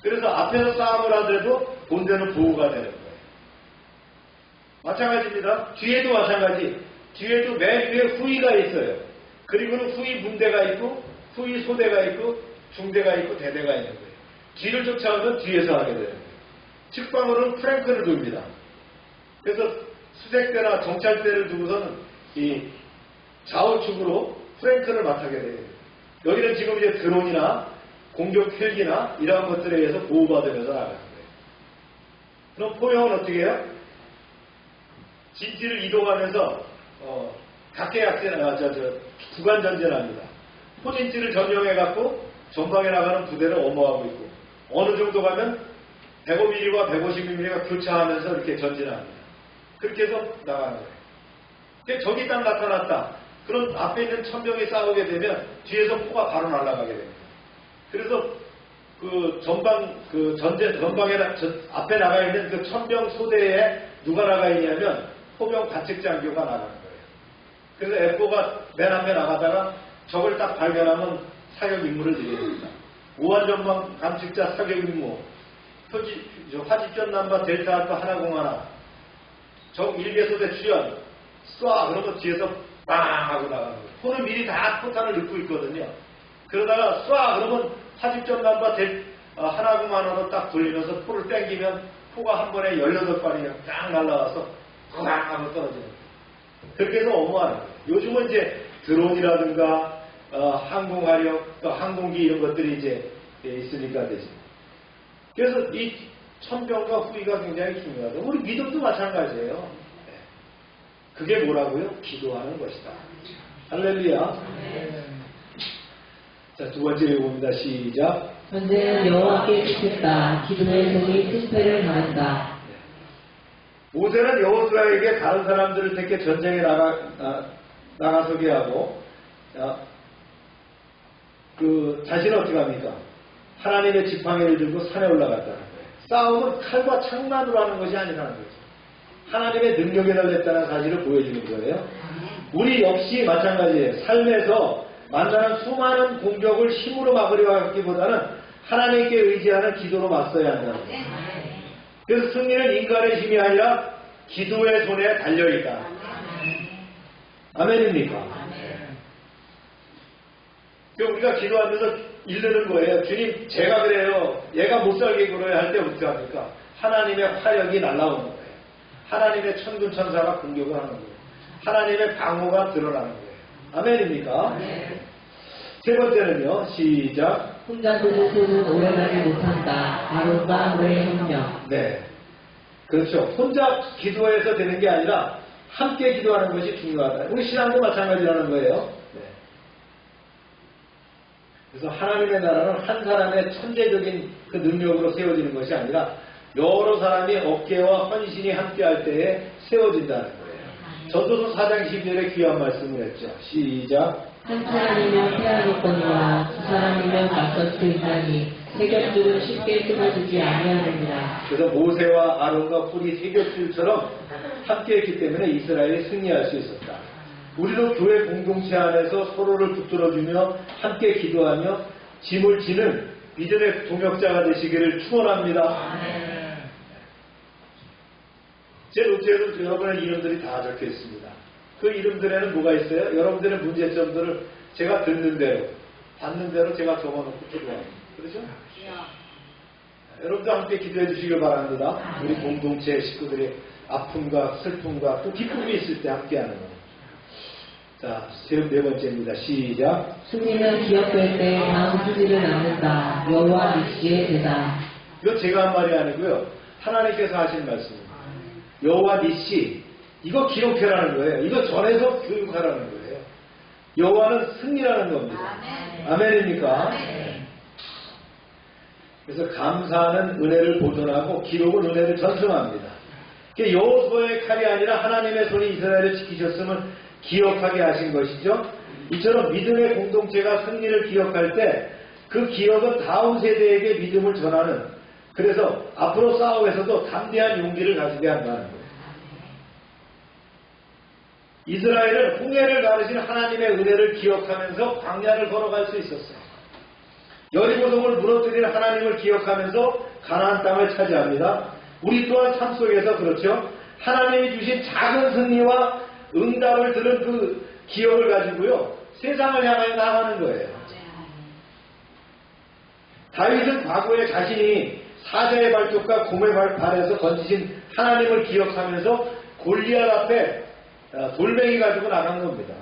그래서 앞에서 싸움을 하더라도 본대는 보호가 되는 거예요. 마찬가지입니다. 뒤에도 마찬가지. 뒤에도 맨 위에 후위가 있어요. 그리고는 후위 분대가 있고 후위 소대가 있고 중대가 있고 대대가 있는 거예요. 뒤를 쫓아오면 뒤에서 하게 되는 거예요. 측방으로는 프랭크를 둡니다. 그래서 수색대나 정찰대를 두고서는 이 좌우측으로 프랭크를 맡게 됩니다. 여기는 지금 이제 드론이나 공격 헬기나 이러한 것들에 의해서 보호받으면서 나가는 거예요. 그럼 포병은 어떻게 해요? 진지를 이동하면서 구간 전진합니다. 포진지를 점령해갖고 전방에 나가는 부대를 엄호하고 있고 어느 정도 가면 105mm와 150mm가 교차하면서 이렇게 전진합니다. 그렇게 해서 나가는 거예요. 근데 적이 딱 나타났다. 그럼 앞에 있는 천병이 싸우게 되면 뒤에서 포가 바로 날아가게 됩니다. 그래서 그 전방에 앞에 나가 있는 그 천병 소대에 누가 나가 있냐면 포병 관측장교가 나가는 거예요. 그래서 F4가 맨 앞에 나가다가 적을 딱 발견하면 사격 임무를 드립니다. 우한전방 감측자 사격 임무, 화집전 남바 델타 알파 하나공하나, 적 1개소대 출현, 쏴! 그러면 뒤에서 빵! 하고 나가는 거예요. 포는 미리 다 포탄을 넣고 있거든요. 그러다가 쏴! 그러면 화집전 남바 하나공하나로 딱 돌리면서 포를 땡기면 포가 한 번에 18발이 딱 날아와서 꽝! 하고 떨어지는 거예요. 그렇게 해서 엄호하는 거예요. 요즘은 이제 드론이라든가 항공화력, 항공기 이런 것들이 이제 있으니까 되죠. 그래서 이 천병과 후위가 굉장히 중요하다. 우리 믿음도 마찬가지예요. 그게 뭐라고요? 기도하는 것이다. 할렐루야. 자, 두 번째 읽어봅니다. 시작. 전쟁은 여호와께 지켰다. 기도의 손이 승패를 가른다. 모세는 여호수아에게 다른 사람들을 택해 전쟁에 나가서게 하고 자신은 어떻게 합니까? 하나님의 지팡이를 들고 산에 올라갔다는 거예요. 싸움은 칼과 창만으로 하는 것이 아니라는 거죠. 하나님의 능력에 달렸다는 사실을 보여주는 거예요. 우리 역시 마찬가지예요. 삶에서 만나는 수많은 공격을 힘으로 막으려 하기보다는 하나님께 의지하는 기도로 맞서야 한다는 거예요. 그래서 승리는 인간의 힘이 아니라 기도의 손에 달려있다. 아멘입니까? 우리가 기도하면서 이르는 거예요. 주님, 제가 그래요. 얘가 못살게 굴어야 할 때 어떻게 합니까? 하나님의 화력이 날아오는 거예요. 하나님의 천군 천사가 공격을 하는 거예요. 하나님의 방어가 드러나는 거예요. 아멘입니까? 세 번째는요. 시작. 혼자 두는 손은 오래가지 못한다. 아론과 그의 협력. 네. 그렇죠. 혼자 기도해서 되는 게 아니라 함께 기도하는 것이 중요하다. 우리 신앙도 마찬가지라는 거예요. 네. 그래서 하나님의 나라는 한 사람의 천재적인 그 능력으로 세워지는 것이 아니라 여러 사람이 어깨와 헌신이 함께할 때에 세워진다는 거예요. 전도서 4장 12절에 귀한 말씀을 했죠. 시작. 한 사람이면 패하겠거니와 두 사람이면 맞설 수 있나니 세겹줄은 쉽게 끊어지지 아니하느니라. 그래서 모세와 아론과 훌이 세겹줄처럼 함께했기 때문에 이스라엘이 승리할 수 있었다. 우리도 교회 공동체 안에서 서로를 붙들어주며 함께 기도하며 짐을 지는 믿음의 동역자가 되시기를 축원합니다. 제 노트에도 여러분의 이름들이 다 적혀 있습니다. 그 이름들에는 뭐가 있어요? 여러분들의 문제점들을 제가 듣는 대로, 받는 대로 제가 적어놓고 기도합니다. 그렇죠? 여러분도 함께 기도해 주시길 바랍니다. 우리 공동체 식구들의 아픔과 슬픔과 또 기쁨이 있을 때 함께하는 거. 자, 네 번째입니다. 시작. 승리는 기억될 때 다음 수지를 낳는다. 여호와 니시의 대다. 이건 제가 한 말이 아니고요. 하나님께서 하신 말씀입니다. 여호와 니시, 이거 기록해라는 거예요. 이거 전해서 교육하라는 거예요. 여호와는 승리라는 겁니다. 아멘입니까? 그래서 감사하는 은혜를 보존하고 기록은 은혜를 전승합니다. 여호수아의 칼이 아니라 하나님의 손이 이스라엘을 지키셨음을 기억하게 하신 것이죠. 이처럼 믿음의 공동체가 승리를 기억할 때 그 기억은 다음 세대에게 믿음을 전하는, 그래서 앞으로 싸움에서도 담대한 용기를 가지게 한다는 거예요. 이스라엘은 홍해를 가르신 하나님의 은혜를 기억하면서 광야를 걸어갈 수 있었어요. 여리고성을 무너뜨린 하나님을 기억하면서 가나안 땅을 차지합니다. 우리 또한 삶 속에서 그렇죠. 하나님이 주신 작은 승리와 응답을 들은 그 기억을 가지고요. 세상을 향하여 나가는 거예요. 다윗은 과거에 자신이 사자의 발톱과 곰의 발에서 건지신 하나님을 기억하면서 골리앗 앞에 돌멩이 가지고 나간 겁니다.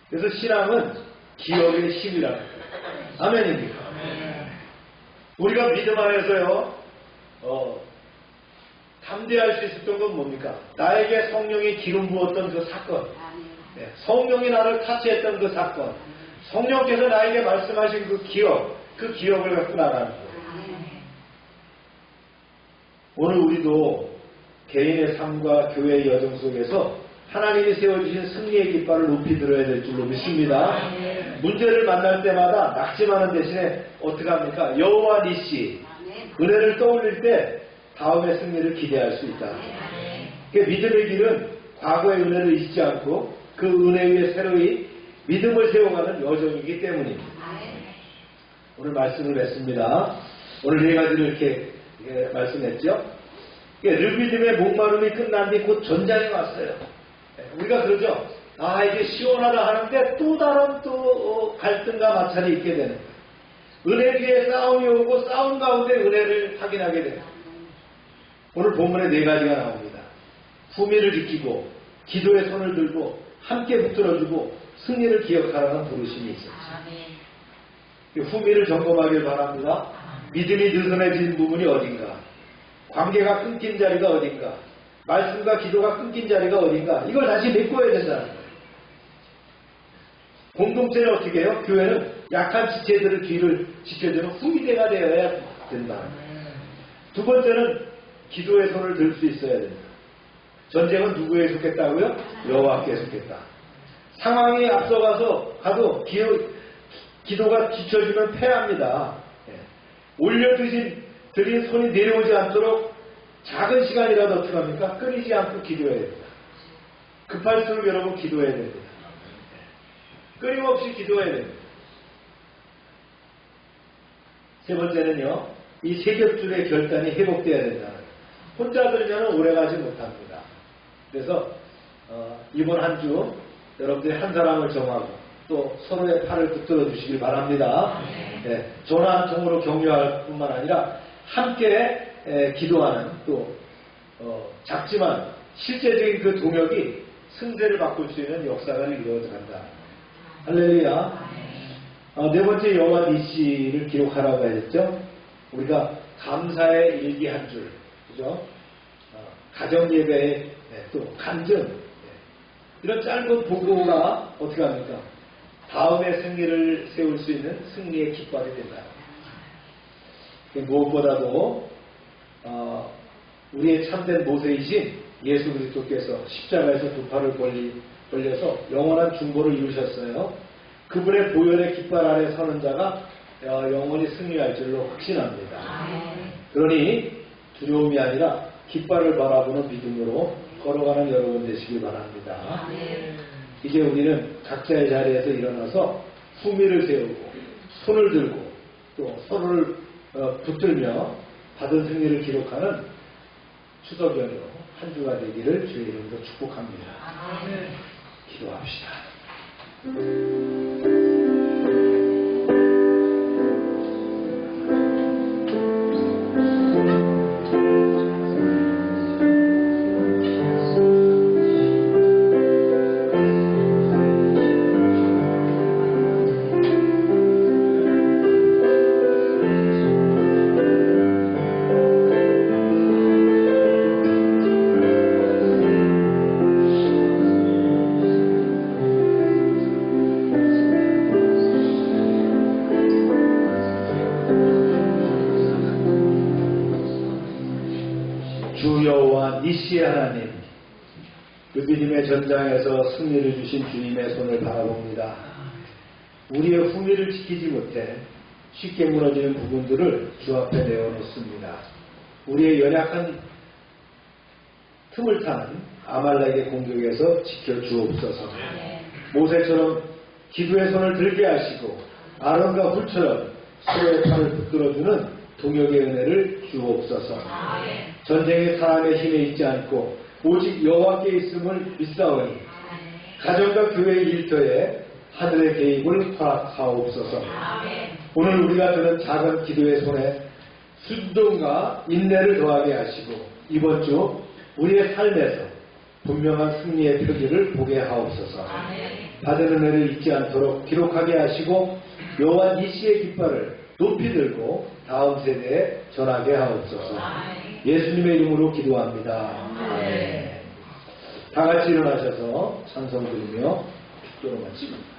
그래서 신앙은 기억의 힘이라는 거예요. 아멘입니까? 우리가 믿음 안에서요, 담대할 수 있었던 건 뭡니까? 나에게 성령이 기름 부었던 그 사건, 성령이 나를 타치했던 그 사건, 성령께서 나에게 말씀하신 그 기억을 갖고 나가는 거예요. 오늘 우리도 개인의 삶과 교회의 여정 속에서 하나님이 세워주신 승리의 깃발을 높이 들어야 될 줄로 믿습니다. 문제를 만날 때마다 낙심하는 대신에 어떻게 합니까? 여호와 니시, 은혜를 떠올릴 때 다음의 승리를 기대할 수 있다. 믿음의 길은 과거의 은혜를 잊지 않고 그 은혜 위에 새로이 믿음을 세워가는 여정이기 때문입니다. 오늘 말씀을 냈습니다. 오늘 4가지를 이렇게 말씀했죠. 르비딤의 목마름이 끝난 뒤 곧 전장에 왔어요. 우리가 그러죠. 이게 시원하다 하는데 또 다른 갈등과 마찰이 있게 되는 거예요. 은혜 뒤에 싸움이 오고 싸움 가운데 은혜를 확인하게 됩니다. 오늘 본문에 4가지가 나옵니다. 후미를 지키고 기도의 손을 들고 함께 붙들어주고 승리를 기억하라는 부르심이 있었죠. 후미를 점검하길 바랍니다. 믿음이 느슨해진 부분이 어딘가, 관계가 끊긴 자리가 어딘가, 말씀과 기도가 끊긴 자리가 어딘가, 이걸 다시 메꿔야 된다는 거예요. 공동체는 어떻게 해요? 교회는 약한 지체들의 뒤를 지켜주는 후미대가 되어야 된다. 두 번째는 기도의 손을 들 수 있어야 된다. 전쟁은 누구에 속했다고요? 여호와께 속했다. 상황이 앞서가서 가도 기도가 뒤처지면 패합니다. 올려드린 손이 내려오지 않도록 작은 시간이라도 어떻게 합니까? 끊이지 않고 기도해야 됩니다. 급할수록 여러분 기도해야 됩니다. 끊임없이 기도해야 됩니다. 세 번째는요, 이 세 겹줄의 결단이 회복되어야 된다. 혼자 들면 오래가지 못합니다. 그래서 이번 한 주 여러분들이 한 사람을 정하고 또 서로의 팔을 붙들어 주시길 바랍니다. 전화 한 통으로 격려할 뿐만 아니라 함께 기도하는 또 작지만 실제적인 그 동역이 승세를 바꿀 수 있는 역사가 이루어져 간다. 할렐루야. 네 번째 여호와 니시를 기록하라고 했죠. 우리가 감사의 일기 한 줄, 그죠? 가정 예배의 또 간증, 이런 짧은 보고가 어떻게 합니까? 다음의 승리를 세울 수 있는 승리의 깃발이 된다. 무엇보다도 우리의 참된 모세이신 예수 그리스도께서 십자가에서 두 팔을 벌려서 영원한 중보를 이루셨어요. 그분의 보혈의 깃발 아래 서는 자가 영원히 승리할 줄로 확신합니다. 그러니 두려움이 아니라 깃발을 바라보는 믿음으로 걸어가는 여러분 되시길 바랍니다. 이제 우리는 각자의 자리에서 일어나서 후미를 세우고 손을 들고 또 서로를 붙들며 받은 승리를 기록하는 추석 연휴 한 주가 되기를 주의 이름으로 축복합니다. 기도합시다. 니시의 하나님, 르비딤의 전장에서 승리를 주신 주님의 손을 바라봅니다. 우리의 후미를 지키지 못해 쉽게 무너지는 부분들을 주 앞에 내어놓습니다. 우리의 연약한 틈을 타는 아말렉의 공격에서 지켜주옵소서. 모세처럼 기도의 손을 들게 하시고 아론과 훌처럼 서로의 팔을 붙들어주는 동역의 은혜를 주옵소서. 전쟁의 사람의 힘에 있지 않고 오직 여호와께 있음을 믿사오니 가정과 교회의 일터에 하늘의 개입을 허락하옵소서. 오늘 우리가 드는 작은 기도의 손에 순종과 인내를 더하게 하시고 이번 주 우리의 삶에서 분명한 승리의 표지를 보게 하옵소서. 받은 은혜를 잊지 않도록 기록하게 하시고 묘한 이 시의 깃발을 높이 들고 다음 세대에 전하게 하옵소서. 예수님의 이름으로 기도합니다. 아멘. 다 같이 일어나셔서 찬송 드리며 기도로 마칩니다.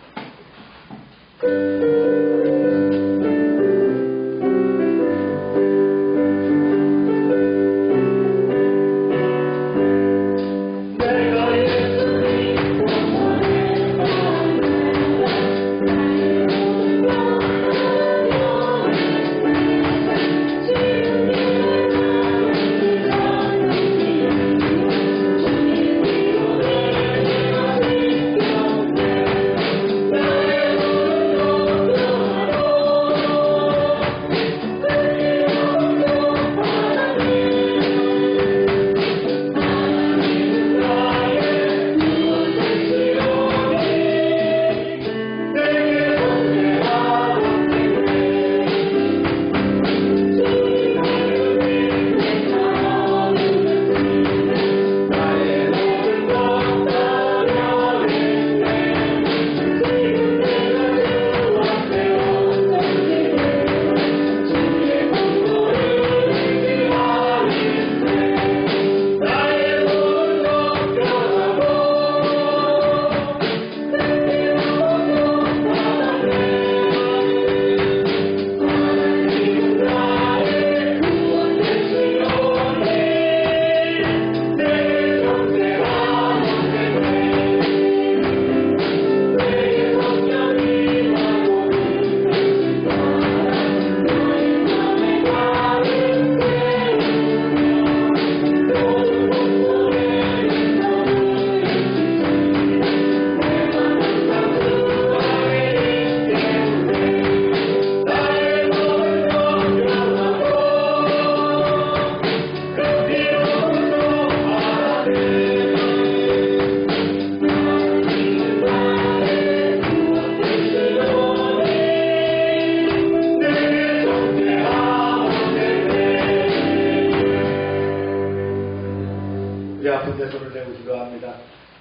손을 내고 기도합니다.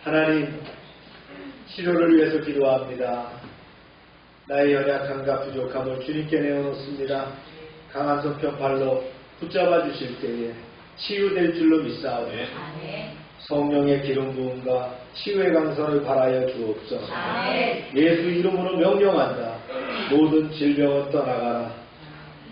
하나님, 치료를 위해서 기도합니다. 나의 연약함과 부족함을 주님께 내어놓습니다. 강한 손편 발로 붙잡아 주실 때에 치유될 줄로 믿사오니 성령의 기름 부음과 치유의 강선을 바라여 주옵소서. 예수 이름으로 명령한다. 모든 질병은 떠나가라.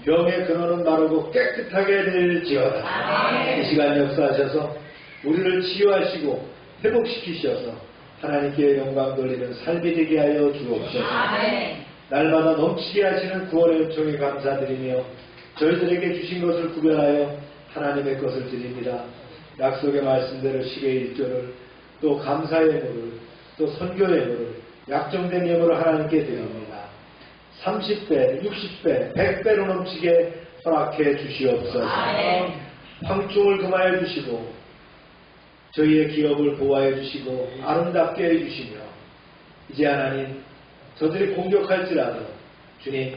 병의 근원은 마르고 깨끗하게 될지어다. 이 시간 역사하셔서 우리를 치유하시고 회복시키셔서 하나님께 영광 돌리는 삶이 되게 하여 주옵소서. 날마다 넘치게 하시는 구원의 은총에 감사드리며 저희들에게 주신 것을 구별하여 하나님의 것을 드립니다. 약속의 말씀대로 10의 1조를 또 감사의 예물을 또 선교의 예물을 약정된 예물을 하나님께 드립니다. 30배, 60배, 100배로 넘치게 허락해 주시옵소서. 황충을 금하여 주시고 저희의 기업을 보호해 주시고 아름답게 해 주시며 이제 하나님 저들이 공격할지라도 주님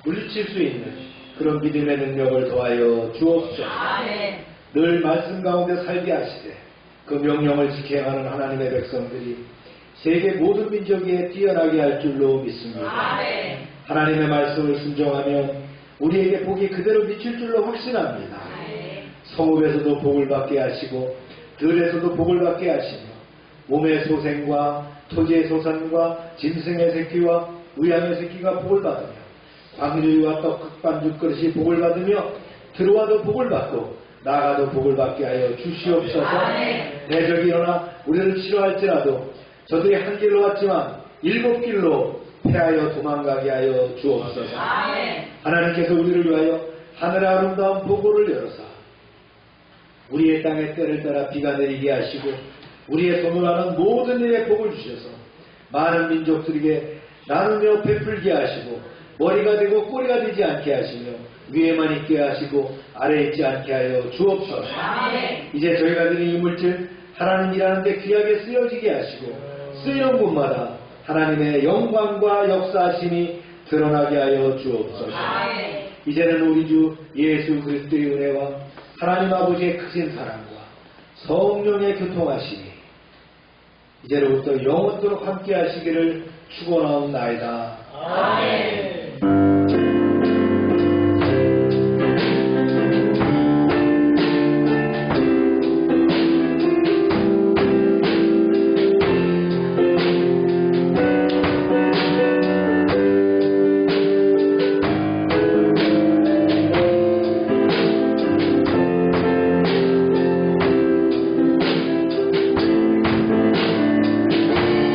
물리칠 수 있는 그런 믿음의 능력을 더하여 주옵소서. 늘 말씀 가운데 살게 하시되 그 명령을 지켜가는 하나님의 백성들이 세계 모든 민족 위에 뛰어나게 할 줄로 믿습니다. 하나님의 말씀을 순종하면 우리에게 복이 그대로 미칠 줄로 확신합니다. 성읍에서도 복을 받게 하시고 들에서도 복을 받게 하시며 몸의 소생과 토지의 소산과 짐승의 새끼와 우양의 새끼가 복을 받으며 광류와 떡 흑반죽 그릇이 복을 받으며 들어와도 복을 받고 나가도 복을 받게 하여 주시옵소서. 대적이 일어나 우리를 치료할지라도 저들이 한 길로 왔지만 7길로 패하여 도망가게 하여 주옵소서. 하나님께서 우리를 위하여 하늘의 아름다운 보고를 열어서 우리의 땅의 때를 따라 비가 내리게 하시고 우리의 손으로 하는 모든 일에 복을 주셔서 많은 민족들에게 나누며 베풀게 하시고 머리가 되고 꼬리가 되지 않게 하시며 위에만 있게 하시고 아래에 있지 않게 하여 주옵소서. 이제 저희가 드린 이 물질 하나님 일하는데 귀하게 쓰여지게 하시고 쓰이는 곳마다 하나님의 영광과 역사하심이 드러나게 하여 주옵소서. 이제는 우리 주 예수 그리스도의 은혜와 하나님 아버지의 크신 사랑과 성령의 교통하심이 이제로부터 영원토록 함께 하시기를 축원하옵나이다. 아멘.